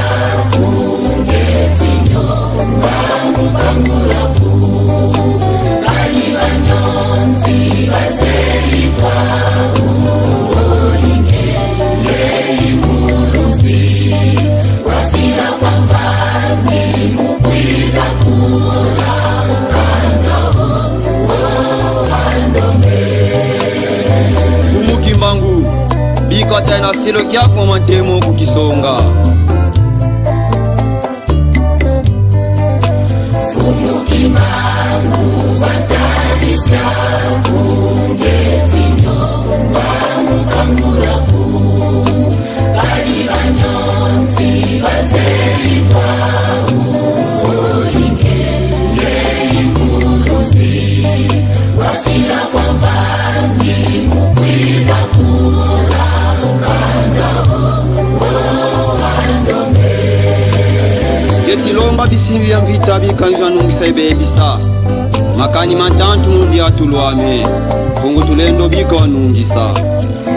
kungetinyo mbangu kangulaku kali vanyonzi vazelikwa uvolinge yeimuluzi wafila kwa mfani mukwiza kula ukandao wandome Kimbangu bika tena silo kya kwa mantemo kukisonga Kimbangu vatalisya kungetinyo mbangu kangulaku kali vanyonzi vazelikwa uvolinge yeimuluzi wafila kwa mfani mukwiza kula ukandao wandome Yesilomba bisimbi ya mvita bikanjwa nungisa ibebisa makani matantu mundi atulwame Fungu tulendo bika wanungisa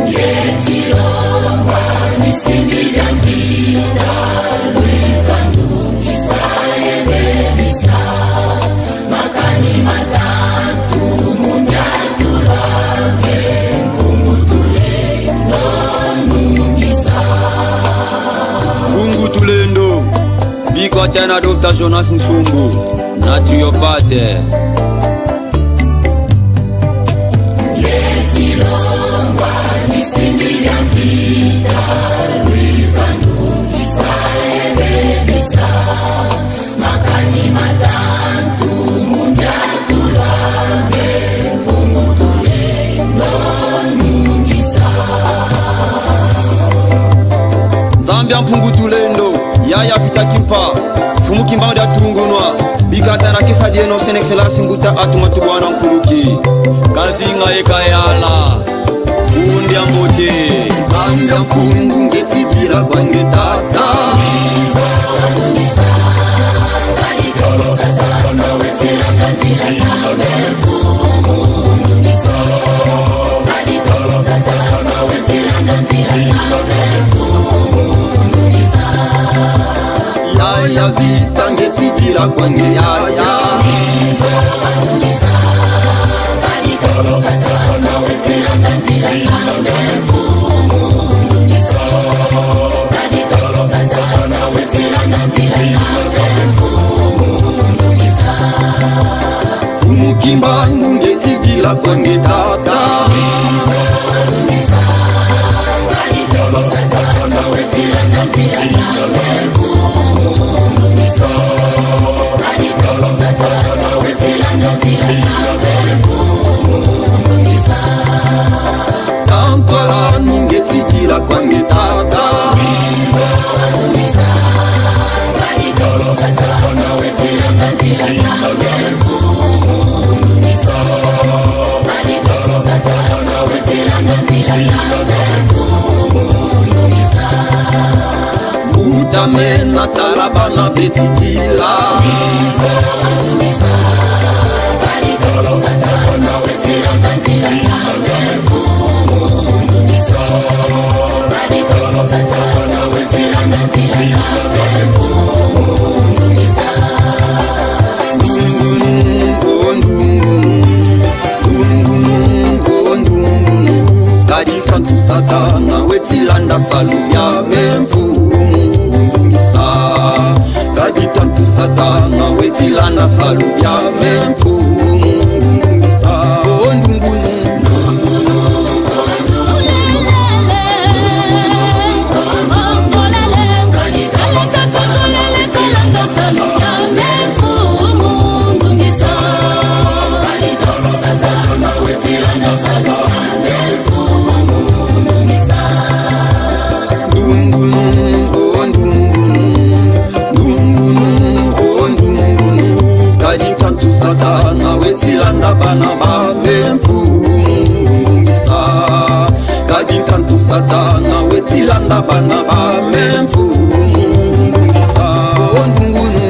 Yesilomba bisimbi ya mvita luisa nungisa ibebisa makani matantu mundi atulwame Fungu tulendo nungisa Fungu tulendo bika tena Dr. Jonas Nsumbu naturopathe Yesilomba bisimbi ya mvita luisa nungisa ibebisa makani matantu mundi atulwame Fungu tulendo nungisa Zambia mpungu tulendo yaya vita kimpa Fumu Kimbangu da tungunwa bikata na kisa jeno senexela singuta atumatu bwana nkuluki Kazinga ekayala kundi ambote Zambia mpungu ngetsikira kwa ngetata Yaya vita ngetsikira kwa ngeyaya Fumu Kimbangu ngetsikira kwa ngetata Kampala ningetsikira kwa ngetata Utamena talabana betsikila Kadika wetilanda salu ya memfu Kadika wetilanda salu bana bame mfumungisa kadi kantu satana wetilanda bana bame mfumungisa ondungunu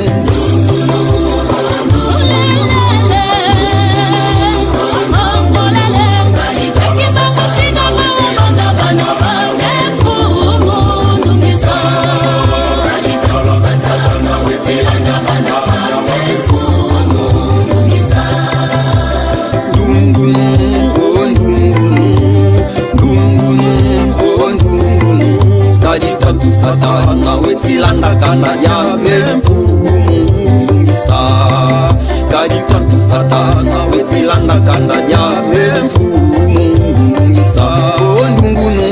tu satana wetilanda kana ya memfumungisa kadi tu satana wetilanda kana ya memfumungisa ondungunu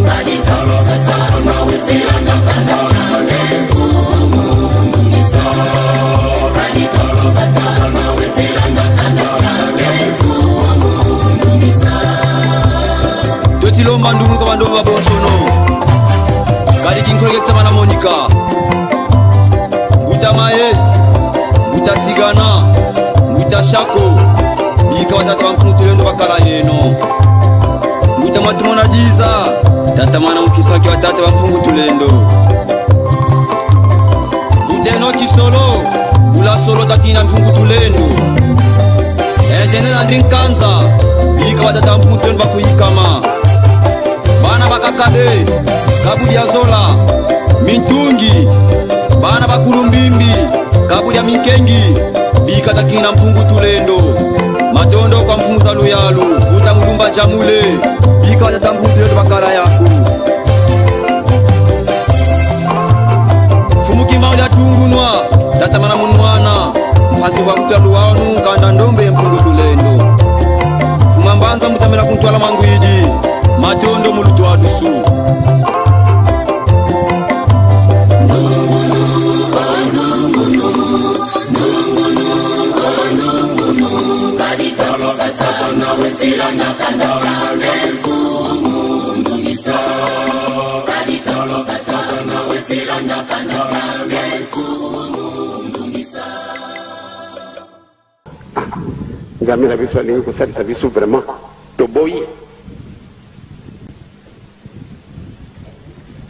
kadi tu satana wetilanda kana ya memfumungisa kadi tu satana wetilanda kana Tilo mandungu ka mandungu abonsono kadi kinkoleke tamana Monica Muta Maes Muta Tigana Muta Shako bika watata wamfunutulendo bakala yeno Muta matumona jiza tatamana mukisaki watata wamfungutulendo Muta enoki solo ula solo takina mfungutulendo Enjenela ndrinkanza bika watata wamfungutulendo bakuyikama Bana bakakade kabudia zola mintungi bana bakulumbimbi kabudia minkengi bikatakina mpungu tulendo matondo kwa mfungu za luyalu utamulumba jamule bika watatambu tulendo bakara yako fumuki maulia tungunwa tatamana munwana mpasi wa kutalu wanu kanda ndombe mpungu tulendo fumambanza mutamela kuntwala manguiji matondo muluto adusu Ngamira biso alingi kosalisa biso vraiment toboyi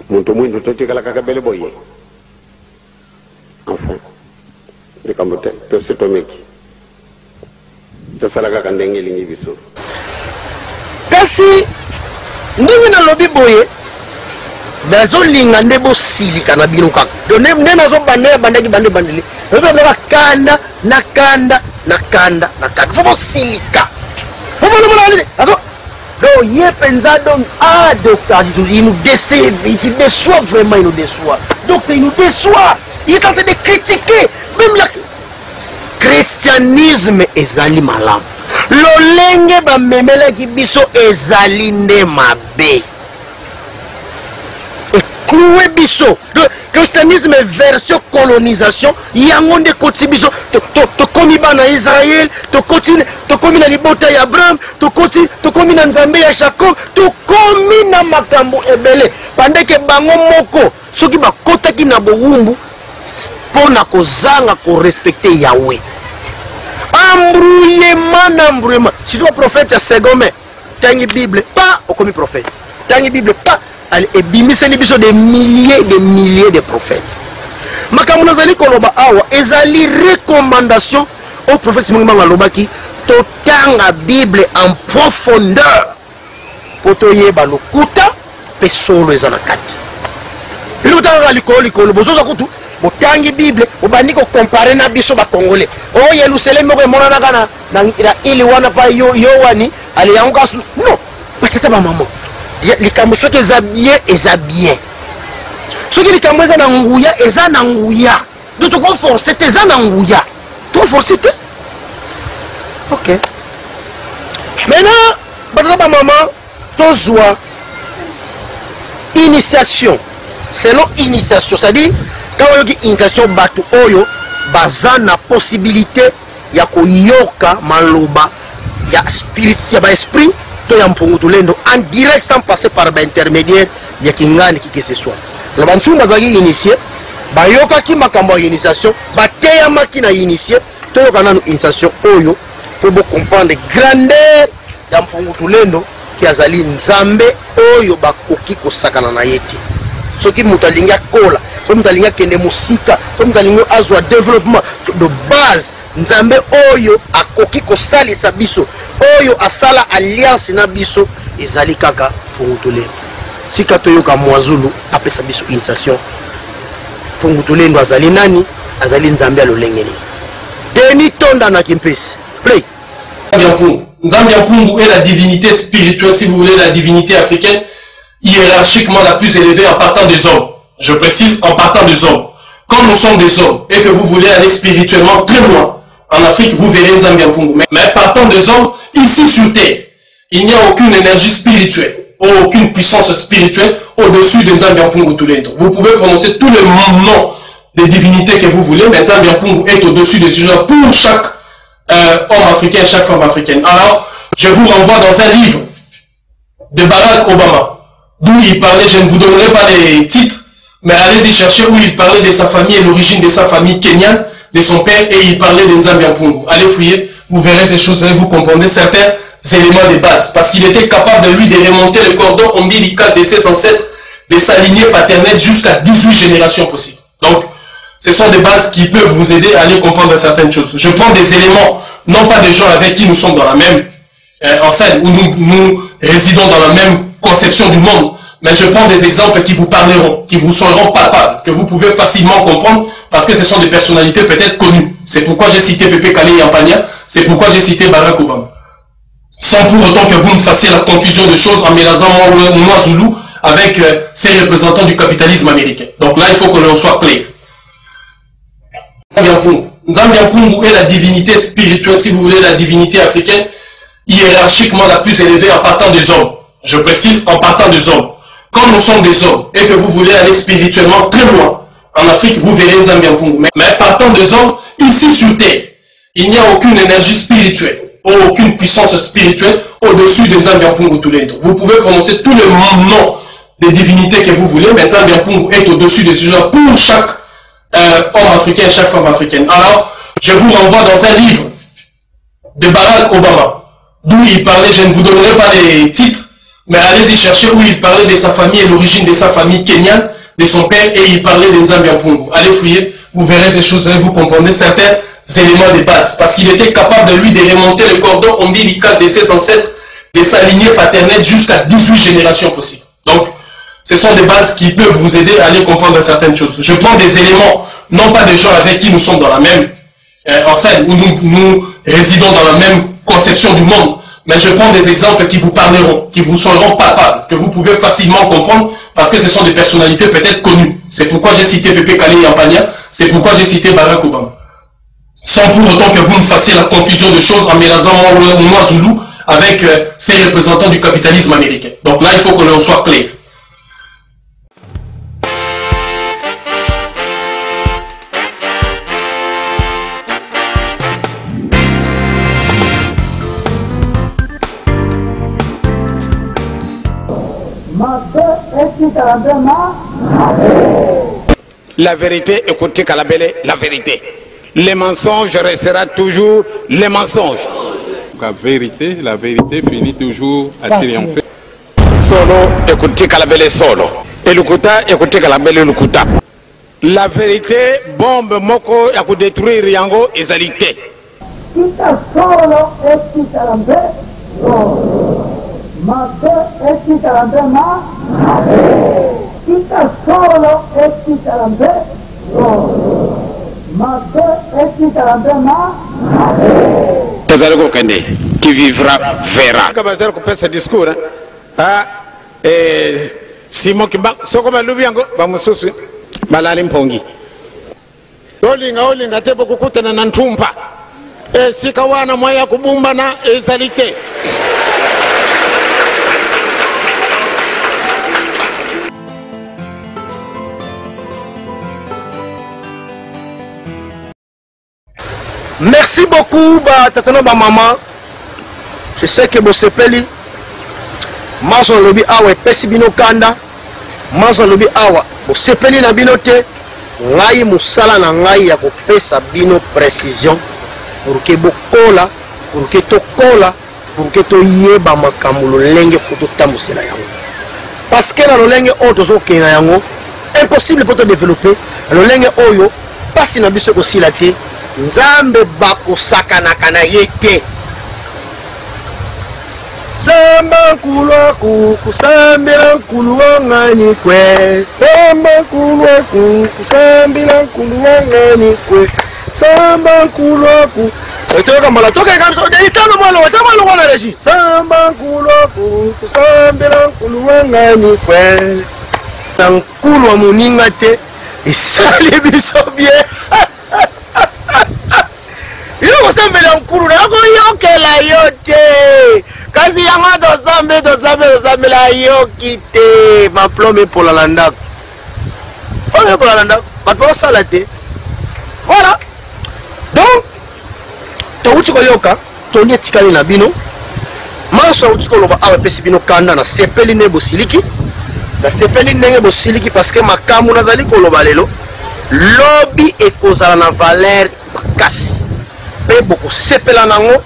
muntu mwindu totikala kaka bele boye enfin likambo te tositomeki tosala kaka ndenge elingi biso kasi ndenge nalobi boye nazolinga nde bosilika na bino kaka to nde nazobandela bandaki bandeli ozoka kanda na kanda na kanda na kanda fo bosilika fo bonomona azo do ye penza donc docteur il nous déçoit, il déçoit vraiment, il nous déçoit. Docteur, il nous déçoit. Il est en train de critiquer même le christianisme ezali malam. Lolenge ba memela ki biso ezali nde mabe. Cloué biso. Le christianisme version colonisation, yango nde koti biso to komi bana Israël, to komi na libota ya Abraham, to komi na Nzambe ya Jacob, to komi na makambo ebele. Pandeke bango moko soki bakotaki na bowumbu pona kozanga ko respecter Yahweh. Embrouillement. Si tu es prophète ya Segome, tangi Bible pas okomi prophète. Tangi Bible pas et bimise ni biso des milliers de prophètes. Makamuna zali koloba awa ezali recommandation au prophète Simon Malobaki to tanga Bible en profondeur pour to yeba lokuta pe solo ezana kati. Bilo tanga likolo bozoza kutu botangi Bible obandi ko comparer na biso ba congolais. O Yerusalem ko monana kana na ili wana pa yo wani ali yanga su no patata ba maman. Likambo soki eza bien soki likambo eza na nguya donc toko forcer te eza na nguya toko forcer te ok maintenant batata ba maman tozwa initiation selon initiation c'est-à-dire quand on dit initiation bato oyo baza na possibilité ya koyoka maloba ya spirit ya ba esprit to ya mpungu tulendo en direct sans passer par l'intermédiaire ya kingani qui que ce soit la bansu bazaki initié bayokaki makambo ya initiation bateyamaki na initie toyoka nanu initiation oyo po bocomprendre grandeur ya Mpungutu Lendo ki azali nzambe oyo bakoki kosakana na ye te soki moto alingi akola soki moto alingi akende mosika soki moto alingi azwa développement de base nzambe oyo akoki kosalisa biso oyo asala alliance na biso ezali kaka Mpungutu Lendo. Sika toyoka Mwazulu apesa biso initiation. Mpungutu Lendo azali nani? Azali nzambe ya lolenge nini? Denis Tonda na Kimpesi. Play. Nzambe ya Mpungu est la divinité spirituelle, si vous voulez, la divinité africaine, hiérarchiquement la plus élevée en partant des hommes. Je précise, en partant des hommes. Quand nous sommes des hommes et que vous voulez aller spirituellement très loin, en Afrique, vous verrez Nzambe ya Mpungu. Mais partant des hommes, ici sur terre, il n'y a aucune énergie spirituelle, aucune puissance spirituelle au-dessus de Nzambe ya Mpungutu Lendo. Vous pouvez prononcer tous les noms des divinités que vous voulez, mais Nzambe ya Mpungu est au-dessus de ce genre pour chaque homme africain et chaque femme africaine. Alors, je vous renvoie dans un livre de Barack Obama, d'où il parlait, je ne vous donnerai pas les titres, mais allez-y chercher, où il parlait de sa famille et l'origine de sa famille kenyane, de son père, et il parlait de Nzambe ya Mpungu. Allez fouiller, vous verrez ces choses, et vous comprendrez certains éléments de base, parce qu'il était capable de lui de remonter le cordon ombilical de ses ancêtres, de sa lignée paternelle jusqu'à 18 générations possibles. Donc, ce sont des bases qui peuvent vous aider à aller comprendre certaines choses. Je prends des éléments, non pas des gens avec qui nous sommes dans la même enceinte, où nous résidons dans la même conception du monde, mais je prends des exemples qui vous parleront, qui vous seront palpables, que vous pouvez facilement comprendre, parce que ce sont des personnalités peut-être connues. C'est pourquoi j'ai cité Pepe Kalle Yampania, c'est pourquoi j'ai cité Barack Obama. Sans pour autant que vous me fassiez la confusion de choses en mélangeant Mwazulu avec ces représentants du capitalisme américain. Donc là, il faut que l'on soit clair. Nzambe ya Mpungu est la divinité spirituelle, si vous voulez, la divinité africaine, hiérarchiquement la plus élevée en partant des hommes. Je précise, en partant des hommes. Quand nous sommes des hommes et que vous voulez aller spirituellement très loin, en Afrique, vous verrez Nzambe ya Mpungu. Mais partant des hommes, ici sur terre, il n'y a aucune énergie spirituelle, aucune puissance spirituelle au-dessus de Nzambe ya Mpungutu Lendo. Vous pouvez prononcer tous les noms des divinités que vous voulez, mais Nzambe ya Mpungu est au-dessus de ce genre pour chaque homme africain et chaque femme africaine. Alors, je vous renvoie dans un livre de Barack Obama, d'où il parlait, je ne vous donnerai pas les titres, mais allez-y chercher, où il parlait de sa famille et l'origine de sa famille kenyane, de son père, et il parlait de Nzambe ya Mpungu. Allez fouiller, vous verrez ces choses, et vous comprenez certains éléments de base, parce qu'il était capable de lui de remonter le cordon ombilical de ses ancêtres, de sa lignée paternelle jusqu'à 18 générations possibles. Donc, ce sont des bases qui peuvent vous aider à aller comprendre certaines choses. Je prends des éléments, non pas des gens avec qui nous sommes dans la même enceinte, où nous résidons dans la même conception du monde, mais je prends des exemples qui vous parleront, qui vous seront palpables, que vous pouvez facilement comprendre, parce que ce sont des personnalités peut-être connues. C'est pourquoi j'ai cité Pepe Kalle Yampania, c'est pourquoi j'ai cité Barack Obama. Sans pour autant que vous me fassiez la confusion de choses en mélangeant Mwazulu avec ces représentants du capitalisme américain. Donc là, il faut que l'on soit clair. La vérité, écoutez Kalabele, la vérité. Les mensonges restera toujours les mensonges. La vérité finit toujours à triompher. Solo, écoutez Kalabele solo. Et Lukuta, écoutez Kalabele Lukuta. La vérité, bombe moko ya ku détruire yango ezalité. Kita solo esti kalambe solo. Mabe esti kalambe ma. Kita solo esti kalambe solo. Mabe esti kalambe ma. Tazareko kende, qui vivra verra. Kabazar ko pesa discours. Simo kiba soko malubi yango bamususu balali mpongi. Olinga tebo kukutana na ntumpa. Sika wana moya kubumba na ezalité. Merci beaucoup, tatana ba maman. Je sais que Bosepeli, Mazon lobi awa pesi bino kanda, Mazon lobi awa Bosepeli na binote, ngai musala na ngai ya kopesa bino précision pour que bokola pour que tokola pour que toyeba makambo lolenge foto tambusela yango parce que na lolenge oyo tozokena yango impossible pour te développer lolenge oyo pasi na biso kosila te nzambe bakosakanaka na ye te samba nkulu kusambila nkulu wangani kwe samba nkulu kusambila nkulu wangani kwe samba nkulu toka mala toka delitano malo tamalo wana reji samba nkulu kusambila nkulu wangani kwe na nkulu wa muninga te isali biso bien iyo kusambila nkulu na koyokela yote kasi yanga dozambe la yoki te maplome pour la ndako on pour la ndako bato sala te voilà donc to ko yoka to ni tikali na bino maso utiko loba awa pesi bino kanda na sepeli ne bosiliki na sepeli ndenge bosiliki parce que makamu nazali ko loba lelo lobby ekozala na valeur makasi pe boko sepela nango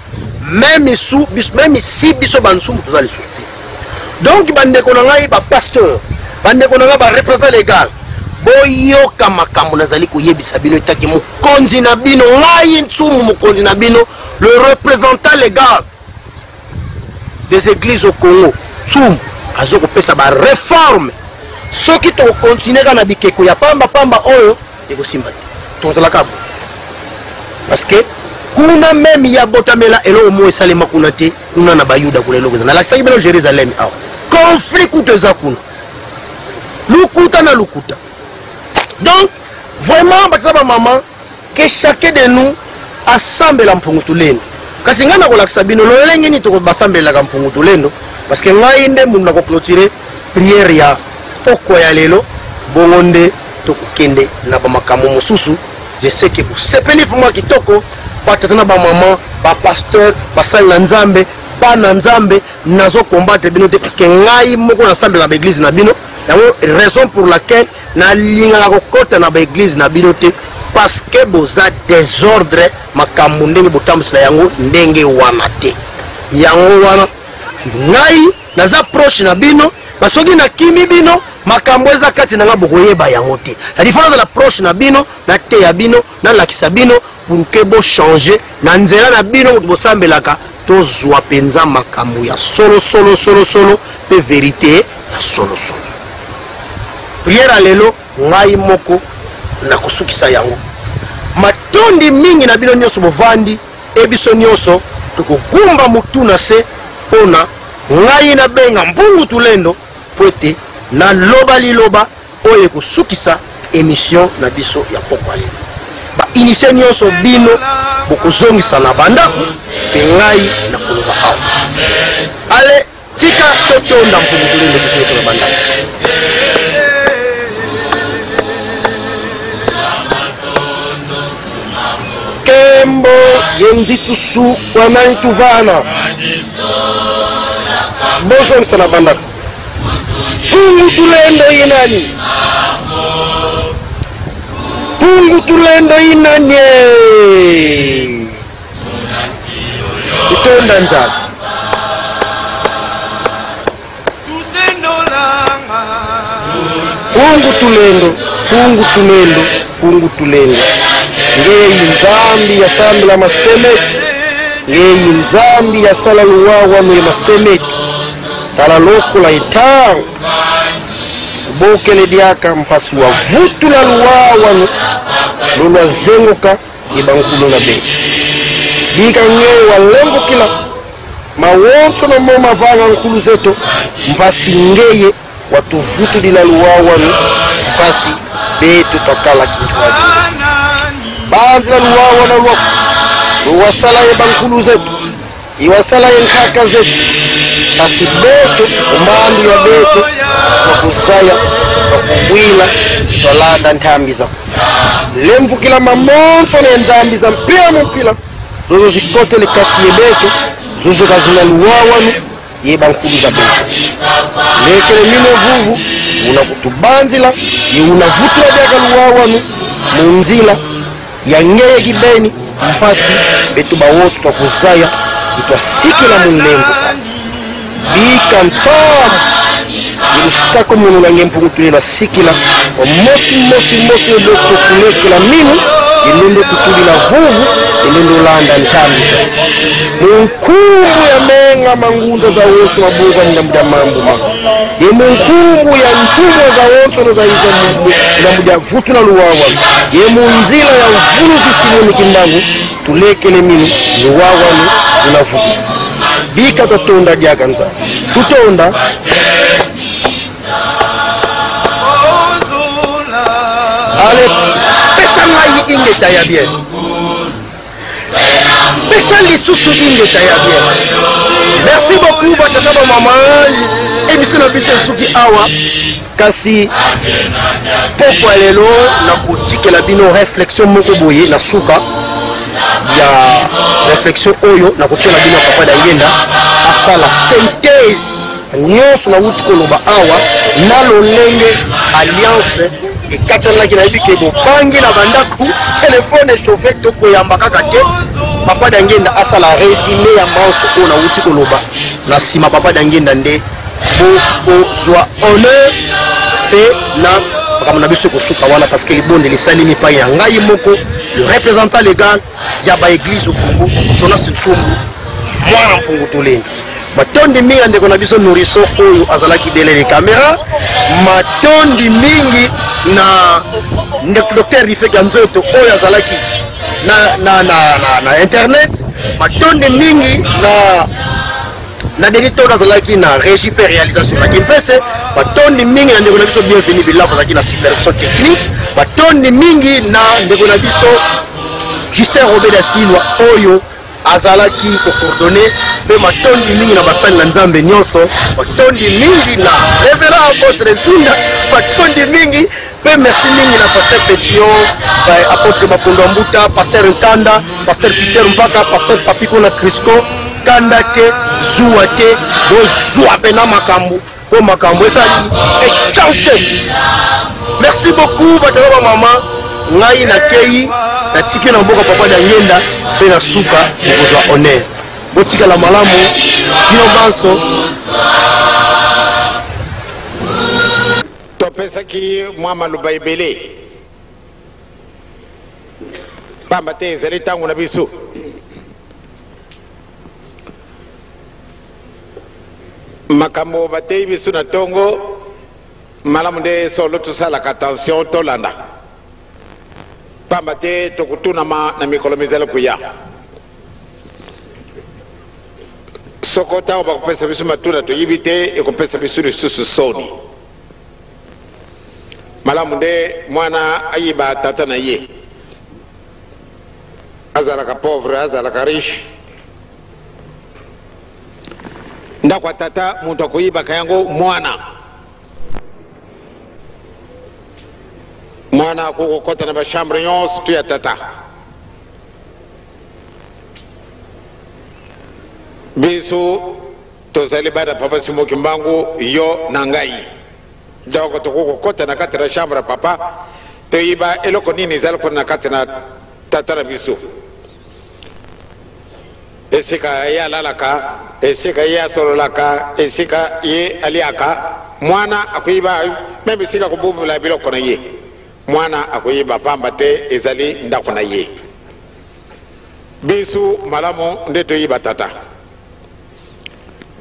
même si biso bansumu tozali souci donc bandeko na ngai ba pasteur bandeko na ngai ba représentant légal boyoka makambo nazali koyebisa bino etaki mokonzi na bino ngai nsumu mokonzi na bino le représentant légal des églises au Congo nsumu azokopesa ba réforme soki tokokontinue kaka na bikeko ya pamba oyo ekosimba te tozalaka parce que kuna même ya botamela elo mo esalema kuna te kuna na bayuda kuna eloko na lakisaki bino Jérusalem awa conflit kuteza kuna lukuta na lukuta donc vraiment bataba maman que chacun de nous assemble la mpungu tulendo kasi ngana ko lakisa bino lo elenge ni to basambela ka mpungu tulendo parce que ngai nde mundu ko clôturer prière ya poko ya lelo bongonde to kende na ba makamu mususu je sais que vous sepeli fuma kitoko patana ba maman ba pasteur ba sala nzambe ba na nzambe nazo combattre bino te parce que ngai moko na ensemble na ba église na bino yango raison pour laquelle na linga ko kota na ba église na bino te parce que boza désordre makambo ndenge botambusela yango ndenge wana te yango wana ngai naza proche na bino basoki na kimi bino makambo eza kati na nga bokoyeba yango te la différence de l'approche na bino na te ya bino na lakisa bino pour que bo changer na nzela na bino moto bosambelaka tozwa penza makambo ya solo pe vérité ya solo prière lelo ngai moko na kusukisa yango matondi mingi na bino nyonso bovandi ebiso nyonso tokokumba mutu na se pona ngai na benga mbungu tulendo poete na loba liloba oye kusukisa émission na biso ya pokwa lelo ba initie nyonso bino bokozongisa na bandako pe ngai na koloba awa ale tika totonda mbungu tulendo biso na bandako kembo yenzitusu kwa nani tuvana bozongisa na bandako pungu tulendo inani pungu tulendo inani itonda nzala pungu tulendo ngeyi nzambi ya sambila masemeti ngeyi nzambi ya sala luwawa mwe masemeti tala lokola itango bokele diaka mpasi wa vutu la luwawa lolwa zenguka ibankulu na be dika ngeyi walengo kila mawonso na moma vanga nkulu zeto mpasi ngeye watu vutu dila luwawa mpasi betu tokala kintuwaji banzi la luwawa na lwako luwasala ye bankulu zetu iwasala ye nkaka zetu kasi betu umandu ya betu wakuzaya wakubwila tolanda ntambi za lemvu kila mamonso na nzambi za mpila mpila zozo zikotele kati ye betu zozo kazina luwawanu ye bankulu za betu lekele mino vuvu unakutubanzila ye unavutula jaka luwawanu munzila ya ngeye kibeni mpasi betu bawotu twakuzaya itwasikila munlengo bika ntamu ilusako munu nange mpungutule na sikila mosi lokutulekela minu ilendo kutulila vuvu ilendo landa ntambisa munkumbu ya menga mangunda za wosu mabuga ndamuda mambu ma ye munkumbu ya ntumwa za wosu no za iza ndamuda vutu na luwawa ye munzila ya uvulu zisimuni kimbangu tulekele minu luwawa ni unavutu bika tutonda diaganza tutonda ale pesa ngai ingeta ya bien pesa lisusu ingeta ya bien. Merci beaucoup batata ba mama émission na biso suki awa kasi poko lelo na kotikela bino réflexion moko boye na suka ya réflexion oyo na kotiela bino papa da ngenda asala synthèse nyonso na wuti koloba awa na lolenge alliance ekatalaki na yebi ke bopangi na bandako telefone chauffe tokoyamba kaka te papa da ngenda asala résumé ya manso oyo na wuti koloba na nsima papa da ngenda nde bozwa honneur mpe na makambo na biso ekosuka wana parce que libonde lisalimi epai ya ngai moko le représentant légal ya baeglise au Congo Jonas Nsumbu mwana mpungutuleni matondi mingi ndeko na biso nourrisson oyo azalaki derrière caméra matondi mingi na docteur Rifeka Nzoto oyo azalaki na internet matondi mingi na denitor azalaki na régie pe réalisation na kimpese matondi mingi na ndeko na biso bienvenue bilafu azalaki na supervision technique matondi mingi na ndeko na biso Justin Robert da Silva oyo azalaki ko coordonner pe matondi mingi na basali na nzambe nyonso matondi mingi na révérend apôtre Sunda matondi mingi pe merci mingi na pasteur Petio apôtre Makondo Mbuta pasteur Nkanda pasteur Peter Mbaka pasteur Papiko na Crisco kanda te zuwa te bozwa pe na makambo po makambo esali échange. Merci beaucoup batala ba mama ngai na kei na tiki na mboka papa da ngenda pe na suka kozwa honneur botika la malamu bino banso to pesa ki mwa luba ibele pamba te zali tangu na biso makambo batei biso na tongo malamu nde solo tosalaka attention tolanda pamba te tokutunama na mikolo mizali kuya soko ntango bakopesa biso matuna toyibi te ekopesa biso lisusu soni malamu nde mwana ayiba tata na ye azalaka pauvre azalaka riche ndakwa tata muntu akuyiba kayango mwana akukokota na bashambre nyonso tu ya tata biso tozali bada papa Simoki Mbangu yo na ngai donc tokukokota na kati na chambre papa toyiba eloko nini ezali kona na kati na tata na biso esika ye alalaka esika ye asololaka esika ye aliaka mwana akuyiba meme esika kububula biloko na ye mwana akuyiba pamba te ezali ndako na ye bisu malamu nde toyiba tata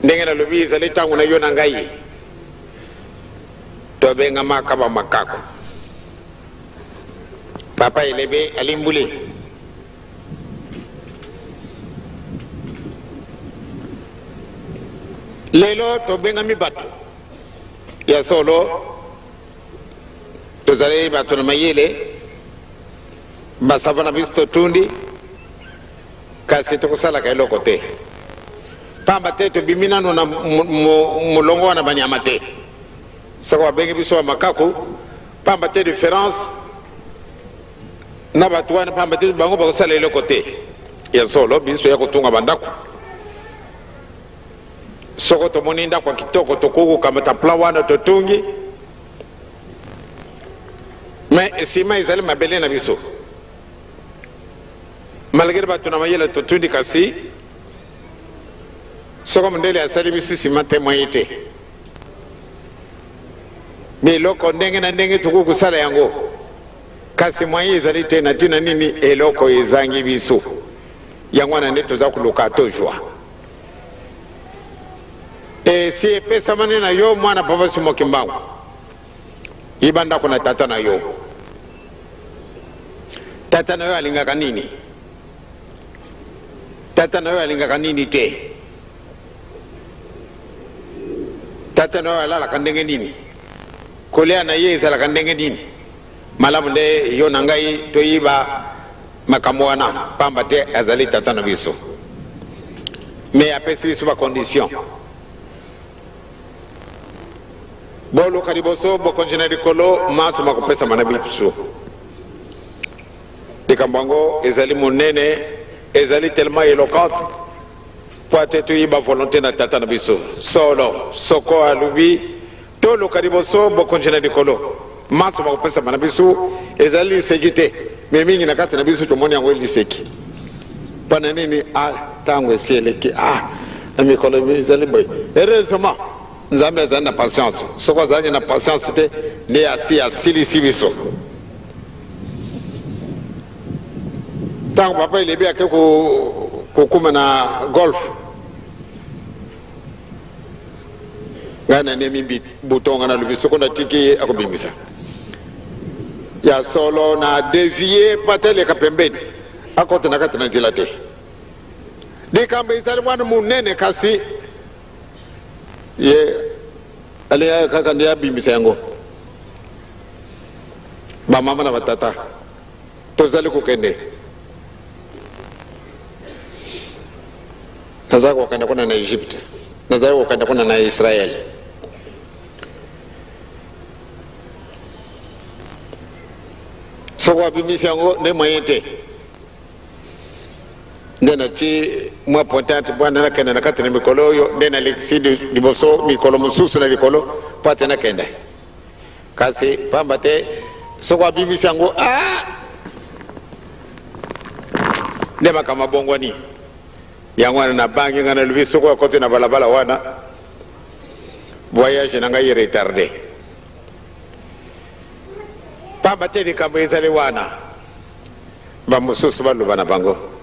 ndenge nalobi ezali ntango na yo na ngai tobenga makaba makako papa elebe alimbuli lelo tobenga mibatu ya solo tozali bato na mayele basava na biso totundi kasi tokosalaka eloko te pamba te tobimi nano na molongo wana banyama te soko babengi biso ya makaku pamba te différence na bato wana pamba te bango bakosala eloko te ya solo biso ya kotunga bandako soko tomoni ndako kitoko tokuku kamata plan wana totungi mais sima ezali mabele na biso malgré bato na mayele totundi kasi soko mondele asali biso sima témoin te mais eloko ndenge na ndenge tuku kusala yango kasi moyen ezali te na ntina nini eloko ezangi biso yango wana nde toza koluka tozwa si epesamani na yo mwana papa Simoki Mbangu yiba ndako na tata na yo alingaka nini tata na yo alingaka nini te tata na yo alalaka ndenge nini kolia na ye ezalaka ndenge nini malamu nde yo na ngai toyiba makambo wana pamba te azali tata na biso me apesi biso bacondition boluka liboso bokonjena likolo maso makopesama na biso likambo yango ezali monene ezali tellement éloquente po ate toyiba volonté na tata na biso solo soko alubi toluka liboso bokonjena likolo maso makopesama na biso ezali liseki te me mingi na kati na biso tomoni yango liseki mpona nini ntango esi eleki na mikolo ezali boye heureusement nzambe azali na patience soko azalaki na patience te nde asilisi biso ntango papa elebi ake kokuma na golf ngai na nemi butonga na lobi soko natiki akobimisa ya solo na devie pateleka pembeni akota na kati na nzela te likambo ezali mwana munene kasi ye ale kaka ndi abimisa yango bamama na batata tozali kokende nazali kokende kuna na Egypte nazali kokende kuna na Israel soko abimisa yango nde moyen te nde nati mwa pointante bwana nakende na kati na mikolo oyo nde nalekisi liboso mikolo mosusu na likolo po ate nakende kasi pamba te soko abimisi yango nde makambo abongwani yango wana nabangi nga nalobi soko akoti na balabala wana voyage na ngai retardé pamba te likambo ezali wana bamosusu baloba na bango